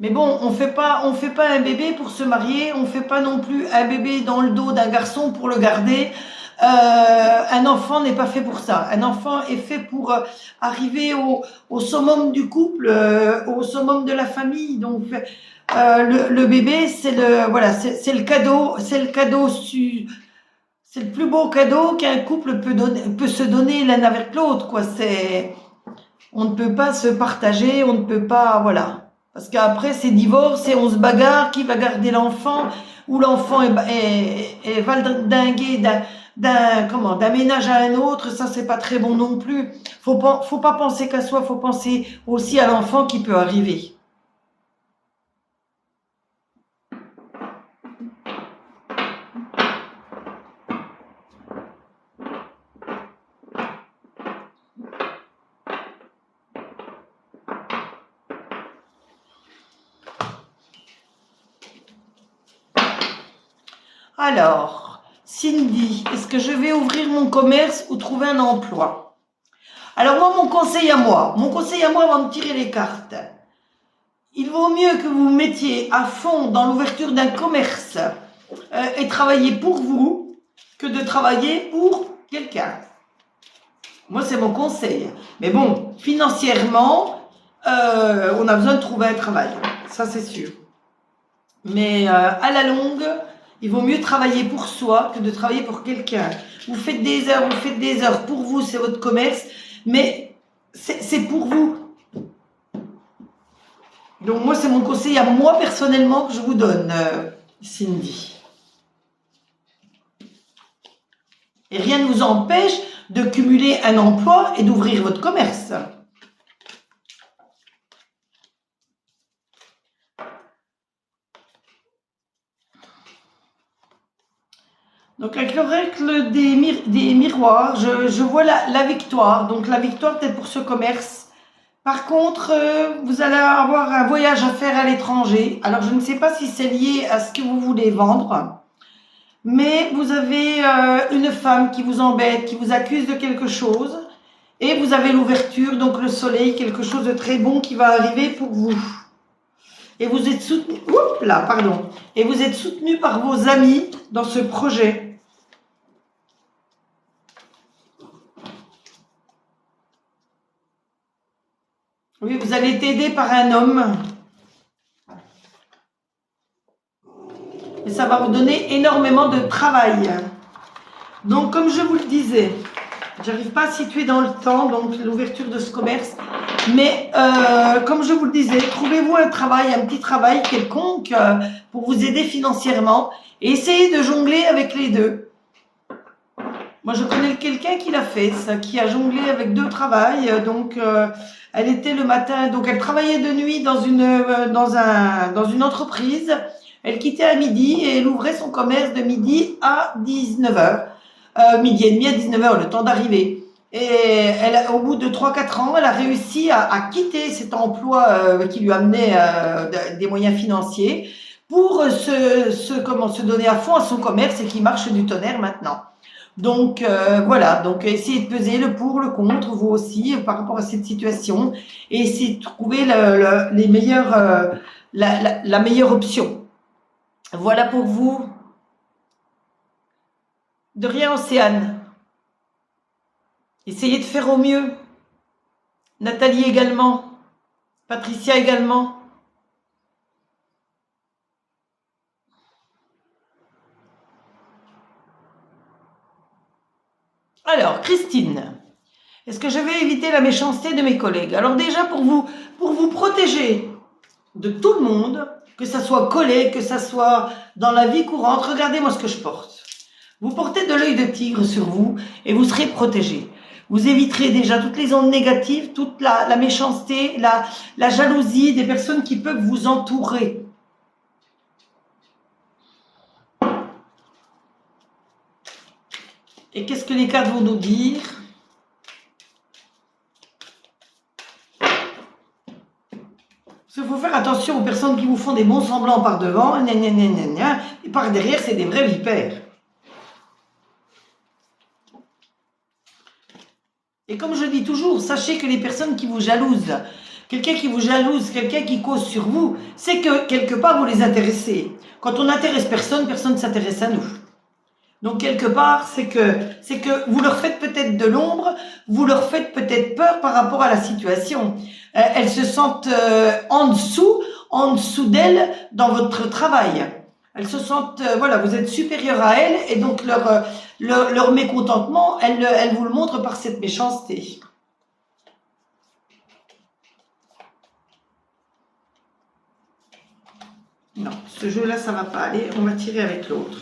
Mais bon, on fait pas un bébé pour se marier, on fait pas non plus un bébé dans le dos d'un garçon pour le garder. Un enfant n'est pas fait pour ça. Un enfant est fait pour arriver au summum du couple, au summum de la famille. Donc, le bébé, c'est c'est le cadeau, c'est le plus beau cadeau qu'un couple peut se donner l'un avec l'autre, quoi. On ne peut pas se partager, on ne peut pas, voilà. Parce qu'après, c'est divorce et on se bagarre, qui va garder l'enfant, ou l'enfant est valdingué d'un ménage à un autre, ça c'est pas très bon non plus. Faut pas penser qu'à soi, faut penser aussi à l'enfant qui peut arriver. Alors, Cindy, est-ce que je vais ouvrir mon commerce ou trouver un emploi? Alors moi, mon conseil à moi avant de tirer les cartes, il vaut mieux que vous vous mettiez à fond dans l'ouverture d'un commerce et travailler pour vous que de travailler pour quelqu'un. Moi, c'est mon conseil. Mais bon, financièrement, on a besoin de trouver un travail. Ça, c'est sûr. Mais à la longue, il vaut mieux travailler pour soi que de travailler pour quelqu'un. Vous faites des heures pour vous, c'est votre commerce, mais c'est pour vous. Donc moi, c'est mon conseil à moi personnellement que je vous donne, Cindy. Et rien ne vous empêche de cumuler un emploi et d'ouvrir votre commerce. Donc avec l'oracle des miroirs, je vois la victoire. Donc la victoire peut-être pour ce commerce. Par contre, vous allez avoir un voyage à faire à l'étranger. Alors, je ne sais pas si c'est lié à ce que vous voulez vendre, mais vous avez une femme qui vous embête, qui vous accuse de quelque chose, et vous avez l'ouverture, donc le soleil, quelque chose de très bon qui va arriver pour vous. Et vous êtes soutenu, et vous êtes soutenu par vos amis dans ce projet. Oui, vous allez être aidé par un homme. Et ça va vous donner énormément de travail. Donc, comme je vous le disais, j'arrive pas à situer dans le temps, donc l'ouverture de ce commerce. Mais, comme je vous le disais, trouvez-vous un travail, un petit travail quelconque pour vous aider financièrement et essayez de jongler avec les deux. Moi, je connais quelqu'un qui l'a fait, ça, qui a jonglé avec deux travails. Donc, elle était le matin, donc elle travaillait de nuit dans une entreprise. Elle quittait à midi et elle ouvrait son commerce de midi à 19h. Midi et demi à 19h, le temps d'arriver. Et elle, au bout de 3-4 ans, elle a réussi à quitter cet emploi qui lui amenait des moyens financiers pour se donner à fond à son commerce et qui marche du tonnerre maintenant. Donc voilà, donc essayez de peser le pour, le contre, vous aussi, par rapport à cette situation, et essayez de trouver les meilleurs, la meilleure option. Voilà pour vous. De rien, Océane. Essayez de faire au mieux. Nathalie également. Patricia également. Alors, Christine. Est-ce que je vais éviter la méchanceté de mes collègues? Alors déjà, pour vous protéger de tout le monde, que ça soit collègue, que ça soit dans la vie courante, regardez-moi ce que je porte. Vous portez de l'œil de tigre sur vous et vous serez protégé. Vous éviterez déjà toutes les ondes négatives, toute la méchanceté, la jalousie des personnes qui peuvent vous entourer. Et qu'est-ce que les cartes vont nous dire? Il faut faire attention aux personnes qui vous font des bons semblants par devant, et par derrière, c'est des vrais vipères. Et comme je dis toujours, sachez que les personnes qui vous jalousent, quelqu'un qui vous jalouse, quelqu'un qui cause sur vous, c'est que quelque part vous les intéressez. Quand on n'intéresse personne, personne ne s'intéresse à nous. Donc quelque part, c'est que vous leur faites peut-être de l'ombre, vous leur faites peut-être peur par rapport à la situation. Elles se sentent en dessous d'elles dans votre travail. Elles se sentent, voilà, vous êtes supérieur à elles et donc leur mécontentement, elles vous le montrent par cette méchanceté. Non, ce jeu-là, ça va pas aller. On va tirer avec l'autre.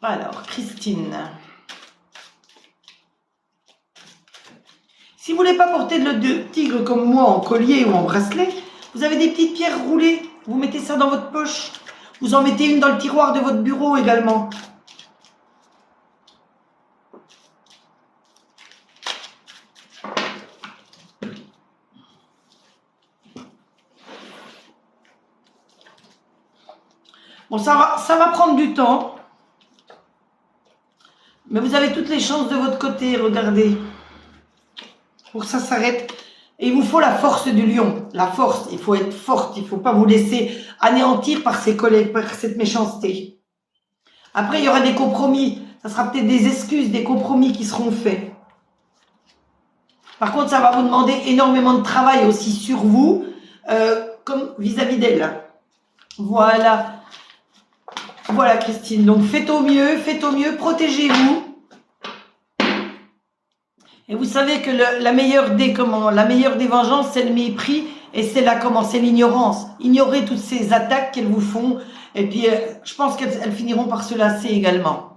Alors, Christine. Si vous ne voulez pas porter de tigre comme moi en collier ou en bracelet, vous avez des petites pierres roulées. Vous mettez ça dans votre poche. Vous en mettez une dans le tiroir de votre bureau également. Bon, ça va prendre du temps. Mais vous avez toutes les chances de votre côté, regardez. Pour que ça s'arrête. Et il vous faut la force du lion. La force, il faut être forte. Il ne faut pas vous laisser anéantir par ses collègues, par cette méchanceté. Après, il y aura des compromis. Ça sera peut-être des excuses, des compromis qui seront faits. Par contre, ça va vous demander énormément de travail aussi sur vous, comme vis-à-vis d'elle. Voilà. Voilà, Christine. Donc, faites au mieux, protégez-vous. Et vous savez que la meilleure des vengeances, c'est le mépris et c'est c'est l'ignorance. Ignorez toutes ces attaques qu'elles vous font. Et puis, je pense qu'elles finiront par se lasser également.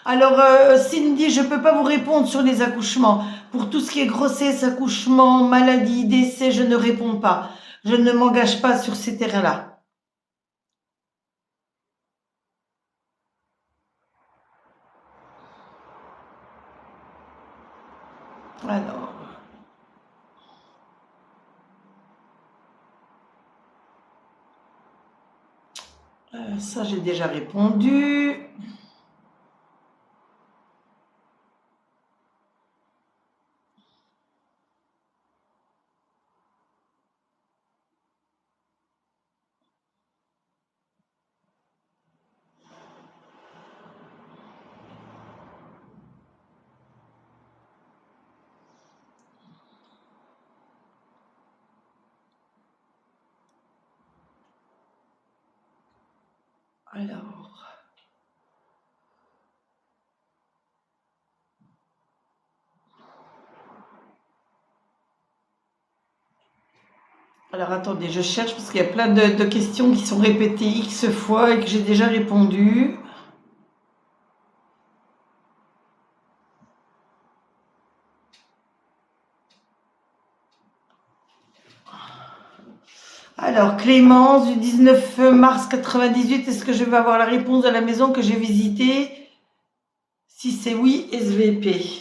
Alors, Cindy, je ne peux pas vous répondre sur les accouchements. Pour tout ce qui est grossesse, accouchement, maladie, décès, je ne réponds pas. Je ne m'engage pas sur ces terrains-là. Alors, ça j'ai déjà répondu. Alors, Alors attendez, je cherche parce qu'il y a plein de questions qui sont répétées X fois et que j'ai déjà répondu. Alors, Clémence, du 19 mars 98, est-ce que je vais avoir la réponse de la maison que j'ai visitée? Si c'est oui, SVP.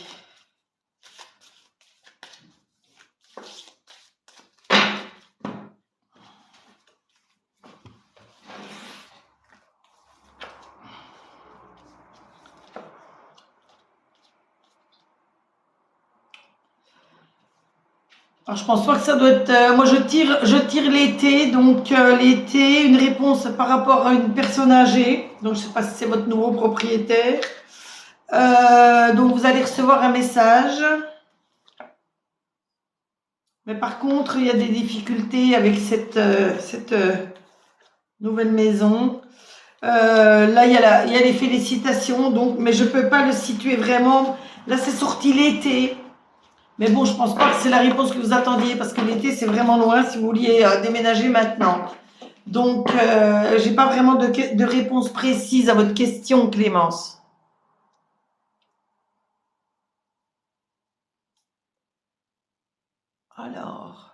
Alors, je pense pas que ça doit être. Moi, je tire l'été. Donc, l'été, une réponse par rapport à une personne âgée. Donc, je ne sais pas si c'est votre nouveau propriétaire. Donc, vous allez recevoir un message. Mais par contre, il y a des difficultés avec cette nouvelle maison. Là, il y a les félicitations. Donc, mais je ne peux pas le situer vraiment. Là, c'est sorti l'été. Mais bon, je pense pas que c'est la réponse que vous attendiez parce que l'été, c'est vraiment loin si vous vouliez déménager maintenant. Donc, j'ai pas vraiment de réponse précise à votre question, Clémence. Alors.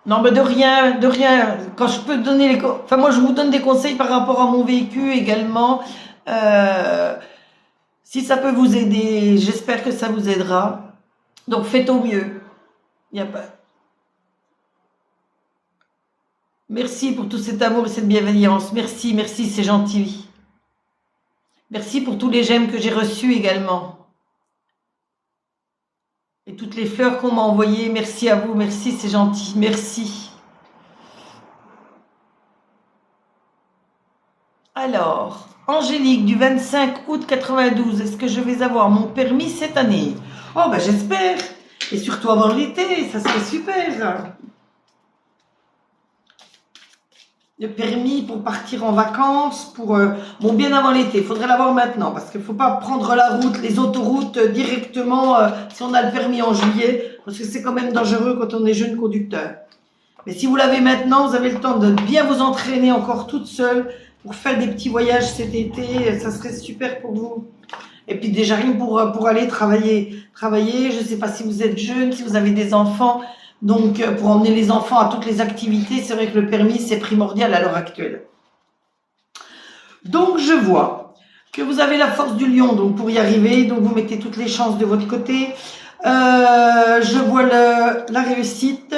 Non, mais de rien, de rien. Quand je peux donner enfin, moi, je vous donne des conseils par rapport à mon vécu également. Euh, Si ça peut vous aider, j'espère que ça vous aidera. Donc, faites au mieux. Il y a pas... Merci pour tout cet amour et cette bienveillance. Merci, merci, c'est gentil. Merci pour tous les j'aime que j'ai reçus également. Et toutes les fleurs qu'on m'a envoyées. Merci à vous, merci, c'est gentil. Merci. Alors, Angélique, du 25 août 92, est-ce que je vais avoir mon permis cette année? Oh, ben j'espère. Et surtout avant l'été, ça serait super. Le permis pour partir en vacances, bon, bien avant l'été, il faudrait l'avoir maintenant, parce qu'il ne faut pas prendre la route, les autoroutes directement si on a le permis en juillet, parce que c'est quand même dangereux quand on est jeune conducteur. Mais si vous l'avez maintenant, vous avez le temps de bien vous entraîner encore toute seule pour faire des petits voyages cet été, ça serait super pour vous. Et puis déjà rien pour aller travailler. Travailler, je ne sais pas si vous êtes jeune, si vous avez des enfants, donc pour emmener les enfants à toutes les activités, c'est vrai que le permis c'est primordial à l'heure actuelle. Donc je vois que vous avez la force du lion donc pour y arriver, donc vous mettez toutes les chances de votre côté. Je vois la réussite.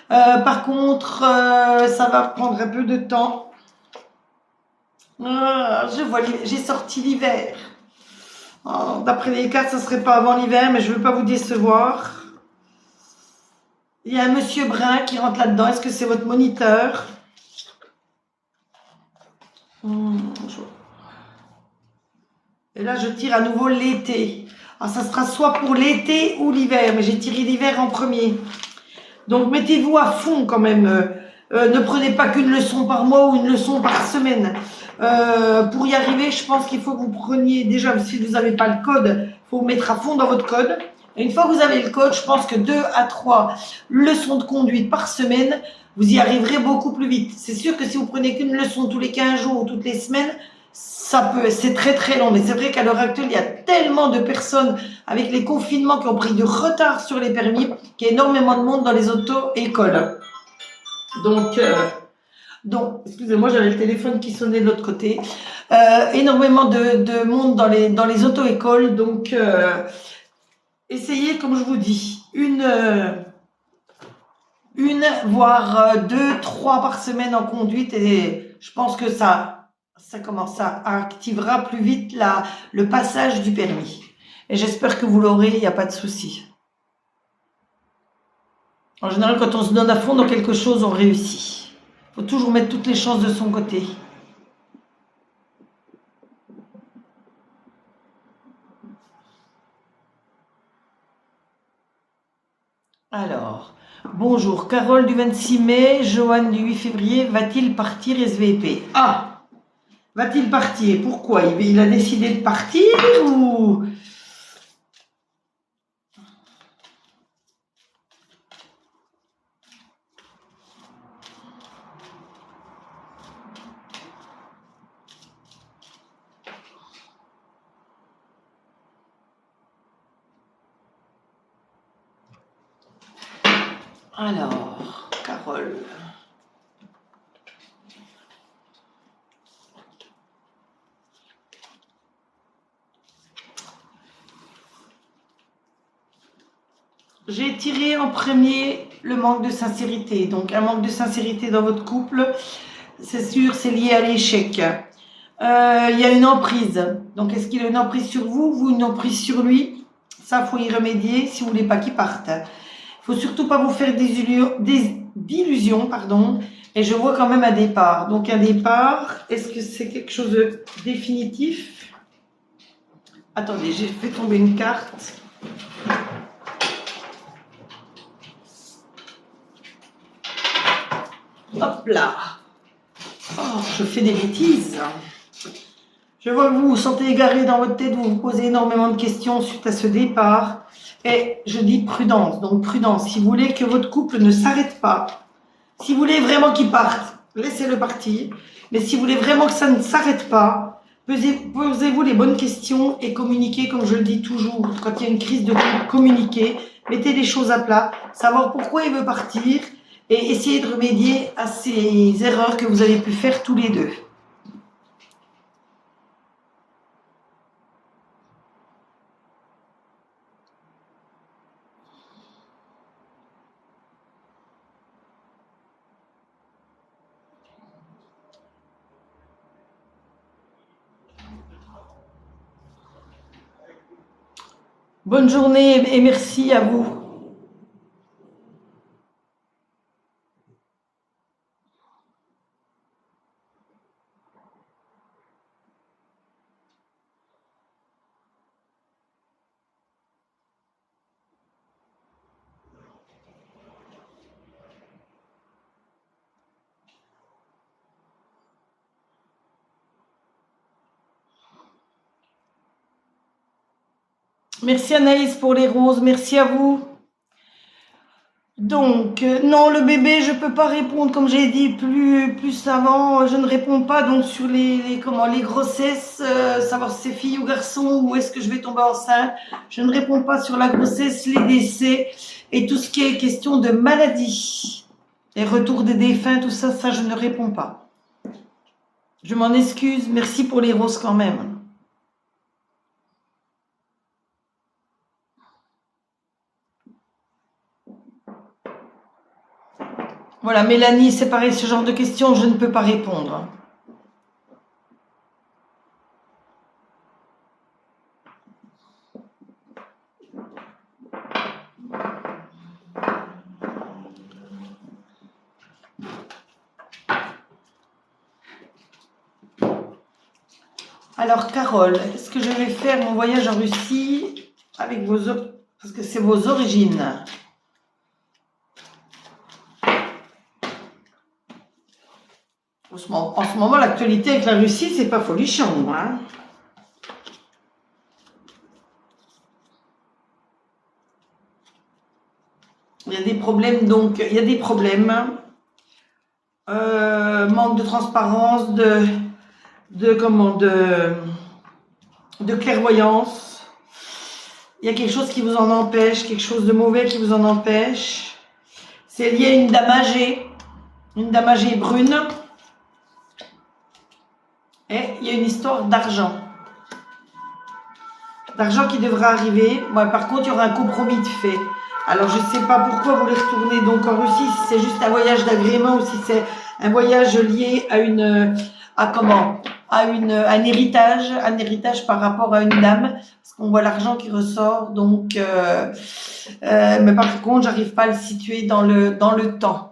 Par contre, ça va prendre un peu de temps. Je vois, j'ai sorti l'hiver. Oh, d'après les cartes, ça ne serait pas avant l'hiver, mais je ne veux pas vous décevoir. Il y a un monsieur brun qui rentre là-dedans. Est-ce que c'est votre moniteur? Et là, je tire à nouveau l'été. Alors, ça sera soit pour l'été ou l'hiver, mais j'ai tiré l'hiver en premier. Donc, mettez-vous à fond quand même. Ne prenez pas qu'une leçon par mois ou une leçon par semaine. Pour y arriver, je pense qu'il faut que vous preniez, déjà, si vous n'avez pas le code, il faut vous mettre à fond dans votre code. Et une fois que vous avez le code, je pense que 2 à 3 leçons de conduite par semaine, vous y arriverez beaucoup plus vite. C'est sûr que si vous prenez qu'une leçon tous les 15 jours ou toutes les semaines, c'est très très long. Mais c'est vrai qu'à l'heure actuelle, il y a tellement de personnes avec les confinements qui ont pris du retard sur les permis, qu'il y a énormément de monde dans les auto-écoles. Donc, excusez-moi, j'avais le téléphone qui sonnait de l'autre côté. Énormément de monde dans les auto-écoles. Donc, essayez, comme je vous dis, une voire 2, 3 par semaine en conduite. Et je pense que ça activera plus vite le passage du permis. Et j'espère que vous l'aurez, il n'y a pas de souci. En général, quand on se donne à fond dans quelque chose, on réussit. Il faut toujours mettre toutes les chances de son côté. Alors, bonjour, Carole du 26 mai, Joanne du 8 février, va-t-il partir SVP? Ah, va-t-il partir? Pourquoi? Il a décidé de partir ou Alors, Carole. J'ai tiré en premier le manque de sincérité. Donc, un manque de sincérité dans votre couple, c'est sûr, c'est lié à l'échec. Il y a une emprise. Donc, est-ce qu'il a une emprise sur vous, vous une emprise sur lui? Ça, faut y remédier si vous voulez pas qu'il parte. Il faut surtout pas vous faire d'illusions, pardon. Et je vois quand même un départ. Donc, un départ, est-ce que c'est quelque chose de définitif? Attendez, j'ai fait tomber une carte. Hop là. Oh, je fais des bêtises. Je vois que vous vous sentez égaré dans votre tête, vous vous posez énormément de questions suite à ce départ. Et je dis prudence. Donc prudence, si vous voulez que votre couple ne s'arrête pas, si vous voulez vraiment qu'il parte, laissez-le partir. Mais si vous voulez vraiment que ça ne s'arrête pas, posez-vous les bonnes questions et communiquez, comme je le dis toujours, quand il y a une crise de couple, communiquez, mettez les choses à plat, savoir pourquoi il veut partir et essayer de remédier à ces erreurs que vous avez pu faire tous les deux. Bonne journée et merci à vous. Merci Anaïs pour les roses, merci à vous. Donc, non, le bébé, je peux pas répondre, comme j'ai dit plus avant, je ne réponds pas donc sur les grossesses, savoir si c'est fille ou garçon, ou est-ce que je vais tomber enceinte. Je ne réponds pas sur la grossesse, les décès et tout ce qui est question de maladie. Les retours des défunts, tout ça, ça, je ne réponds pas. Je m'en excuse, merci pour les roses quand même. Voilà, Mélanie, c'est pareil, ce genre de questions, je ne peux pas répondre. Alors, Carole, est-ce que je vais faire mon voyage en Russie avec parce que c'est vos origines? En ce moment, l'actualité avec la Russie, c'est pas folichon, hein? Il y a des problèmes, donc, il y a des problèmes. Manque de transparence, de clairvoyance. Il y a quelque chose qui vous en empêche, quelque chose de mauvais qui vous en empêche. C'est lié à une dame âgée brune. Et il y a une histoire d'argent. D'argent qui devra arriver. Moi, par contre, il y aura un compromis de fait. Alors, je ne sais pas pourquoi vous voulez retourner donc en Russie, si c'est juste un voyage d'agrément ou si c'est un voyage lié à un héritage par rapport à une dame, parce qu'on voit l'argent qui ressort. Donc, mais par contre, j'arrive pas à le situer dans le temps.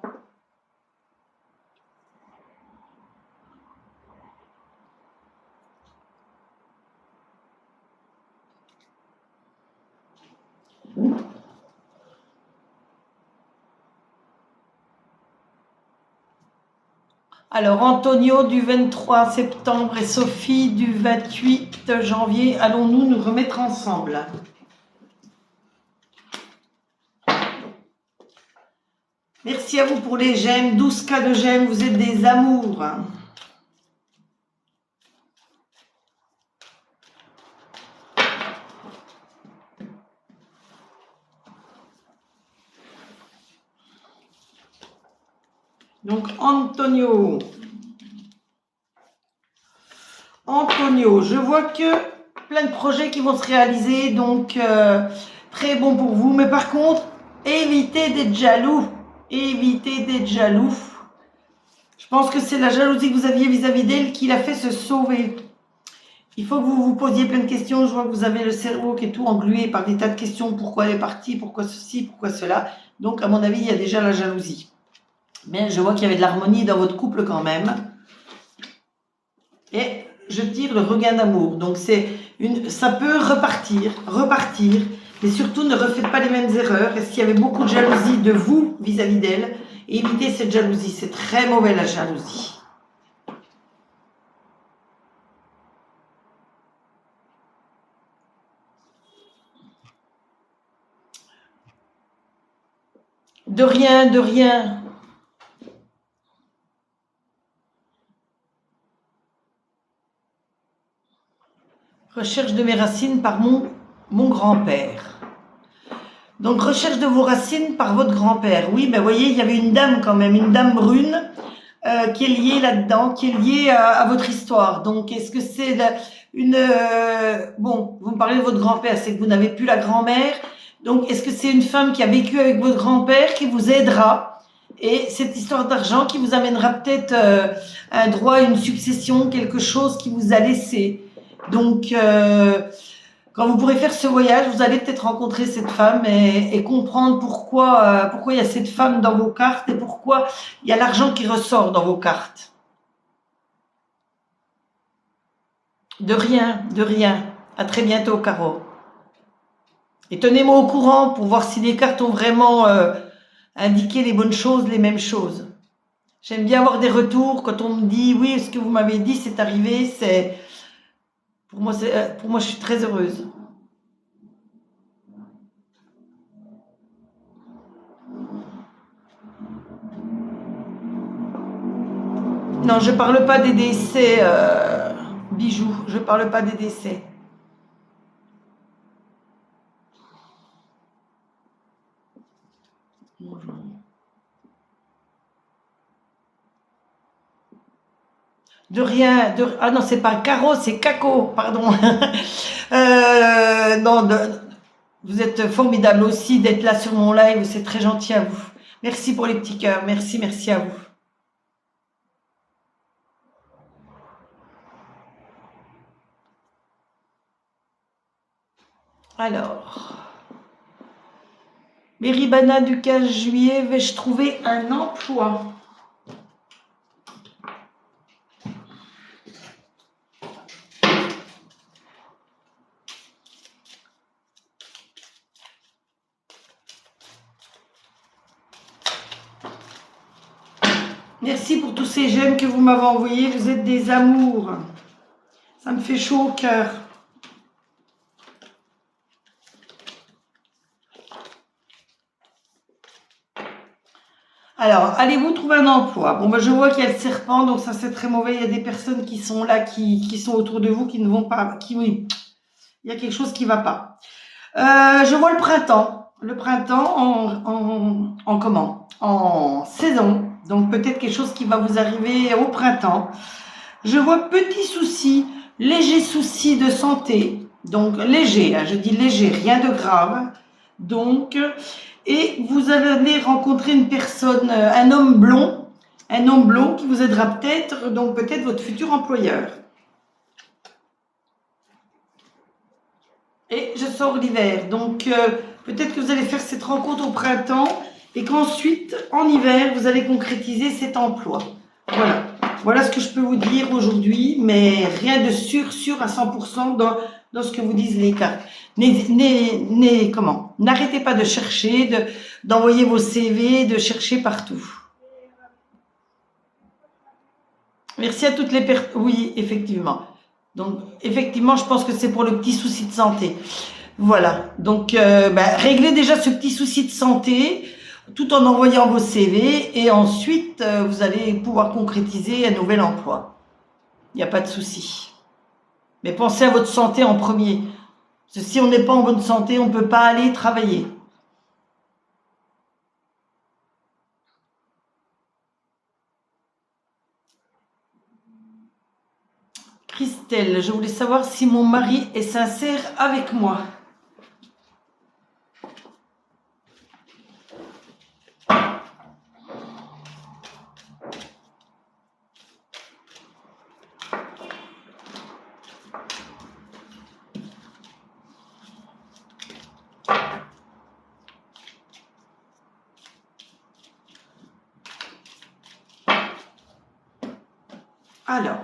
Alors, Antonio du 23 septembre et Sophie du 28 janvier, allons-nous nous remettre ensemble? Merci à vous pour les j'aime, 12 cas de j'aime, vous êtes des amours. Donc, Antonio. Antonio, je vois que plein de projets qui vont se réaliser, donc très bon pour vous. Mais par contre, évitez d'être jaloux. Évitez d'être jaloux. Je pense que c'est la jalousie que vous aviez vis-à-vis d'elle qui l'a fait se sauver. Il faut que vous vous posiez plein de questions. Je vois que vous avez le cerveau qui est tout englué par des tas de questions. Pourquoi elle est partie? Pourquoi ceci? Pourquoi cela? Donc, à mon avis, il y a déjà la jalousie. Mais je vois qu'il y avait de l'harmonie dans votre couple quand même. Et je tire le regain d'amour. Donc, ça peut repartir, mais surtout ne refaites pas les mêmes erreurs. Est-ce qu'il y avait beaucoup de jalousie de vous vis-à-vis d'elle? Évitez cette jalousie. C'est très mauvais, la jalousie. De rien, de rien. Recherche de mes racines par mon grand-père. Donc, recherche de vos racines par votre grand-père. Oui, mais voyez, il y avait une dame quand même, une dame brune qui est liée là-dedans, qui est liée à votre histoire. Donc, est-ce que c'est bon, vous me parlez de votre grand-père, c'est que vous n'avez plus la grand-mère. Donc, est-ce que c'est une femme qui a vécu avec votre grand-père qui vous aidera? Et cette histoire d'argent qui vous amènera peut-être un droit à une succession, quelque chose qui vous a laissé. Donc, quand vous pourrez faire ce voyage, vous allez peut-être rencontrer cette femme et comprendre pourquoi il y a cette femme dans vos cartes et pourquoi il y a l'argent qui ressort dans vos cartes. De rien, de rien. À très bientôt, Caro. Et tenez-moi au courant pour voir si les cartes ont vraiment indiqué les bonnes choses, les mêmes choses. J'aime bien avoir des retours quand on me dit oui, ce que vous m'avez dit, c'est arrivé. Pour moi, je suis très heureuse. Non, je parle pas des décès, bijoux. Je parle pas des décès. De rien. Ah non, c'est pas Caro, c'est Caco, pardon. Non, vous êtes formidable aussi d'être là sur mon live. C'est très gentil à vous. Merci pour les petits cœurs. Merci, merci à vous. Alors, Méribana du 15 juillet, vais-je trouver un emploi? Merci pour tous ces j'aime que vous m'avez envoyés. Vous êtes des amours. Ça me fait chaud au cœur. Alors, allez-vous trouver un emploi? Bon, ben, je vois qu'il y a le serpent, donc ça c'est très mauvais. Il y a des personnes qui sont là, qui sont autour de vous, qui ne vont pas, oui, il y a quelque chose qui ne va pas. Je vois le printemps. Le printemps en comment? En saison. Donc peut-être quelque chose qui va vous arriver au printemps. Je vois petits soucis, légers soucis de santé. Donc léger, hein, je dis léger, rien de grave. Donc, et vous allez rencontrer une personne, un homme blond qui vous aidera peut-être, donc peut-être votre futur employeur. Et je sors l'hiver, donc peut-être que vous allez faire cette rencontre au printemps et qu'ensuite, en hiver, vous allez concrétiser cet emploi. Voilà. Voilà ce que je peux vous dire aujourd'hui, mais rien de sûr à 100% dans ce que vous disent les cartes. N'arrêtez pas de chercher, d'envoyer vos CV, de chercher partout. Merci à toutes les personnes. Oui, effectivement. Donc, effectivement, je pense que c'est pour le petit souci de santé. Voilà. Donc, réglez déjà ce petit souci de santé tout en envoyant vos CV et ensuite, vous allez pouvoir concrétiser un nouvel emploi. Il n'y a pas de souci. Mais pensez à votre santé en premier. Parce que si on n'est pas en bonne santé, on ne peut pas aller travailler. dit-elle? Je voulais savoir si mon mari est sincère avec moi. Alors,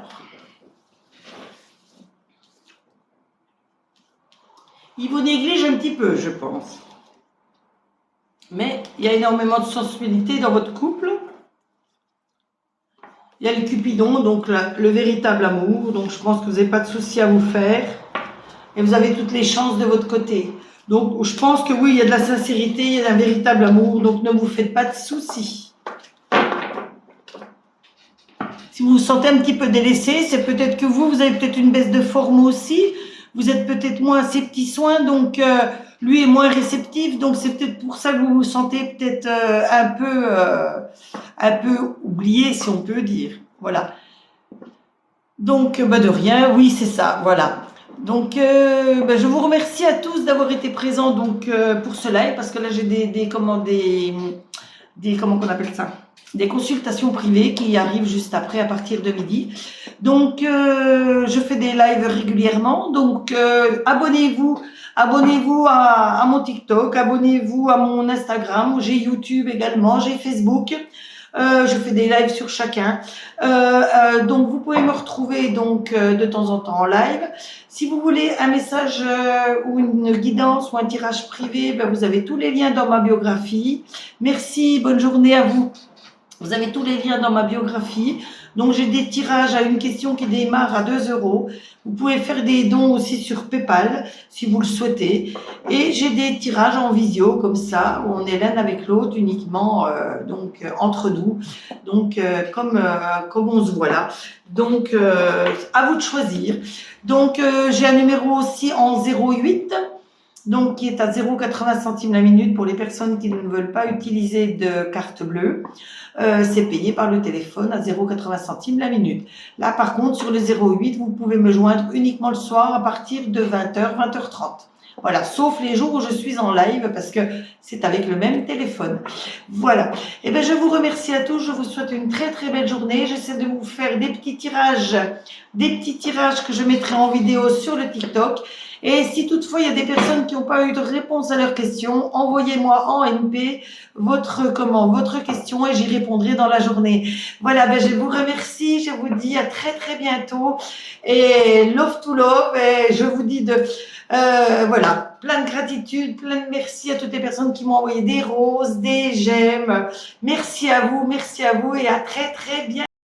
il vous néglige un petit peu, je pense. Mais il y a énormément de sensibilité dans votre couple. Il y a le Cupidon, donc le véritable amour. Donc je pense que vous n'avez pas de soucis à vous faire. Et vous avez toutes les chances de votre côté. Donc je pense que oui, il y a de la sincérité, il y a un véritable amour. Donc ne vous faites pas de soucis. Si vous vous sentez un petit peu délaissé, c'est peut-être que vous avez peut-être une baisse de forme aussi. Vous êtes peut-être moins à ses petits soins, donc lui est moins réceptif. Donc c'est peut-être pour ça que vous vous sentez peut-être un peu oublié, si on peut dire. Voilà. Donc de rien, oui c'est ça, voilà. Donc je vous remercie à tous d'avoir été présents donc pour ce live, parce que là j'ai comment qu'on appelle ça, des consultations privées qui arrivent juste après à partir de midi. Donc je fais des lives régulièrement, donc abonnez-vous à mon TikTok, abonnez-vous à mon Instagram, j'ai YouTube également, j'ai Facebook. Je fais des lives sur chacun. Donc vous pouvez me retrouver donc de temps en temps en live. Si vous voulez un message ou une guidance ou un tirage privé, ben, vous avez tous les liens dans ma biographie. Merci, bonne journée à vous. Vous avez tous les liens dans ma biographie. Donc j'ai des tirages à une question qui démarre à 2 €. Vous pouvez faire des dons aussi sur PayPal si vous le souhaitez. Et j'ai des tirages en visio comme ça, où on est l'un avec l'autre uniquement entre nous. Donc comme on se voit là. Donc à vous de choisir. Donc j'ai un numéro aussi en 08. Donc qui est à 0,80 centimes la minute pour les personnes qui ne veulent pas utiliser de carte bleue. C'est payé par le téléphone à 0,80 centimes la minute. Là, par contre, sur le 08, vous pouvez me joindre uniquement le soir à partir de 20h, 20h30. Voilà, sauf les jours où je suis en live parce que c'est avec le même téléphone. Voilà. Et bien, je vous remercie à tous. Je vous souhaite une très très belle journée. J'essaie de vous faire des petits tirages que je mettrai en vidéo sur le TikTok. Et si toutefois il y a des personnes qui n'ont pas eu de réponse à leurs questions, envoyez-moi en MP votre question et j'y répondrai dans la journée. Voilà, ben je vous remercie, je vous dis à très très bientôt et love to love et je vous dis voilà, plein de gratitude, plein de merci à toutes les personnes qui m'ont envoyé des roses, des j'aime. Merci à vous et à très très bientôt.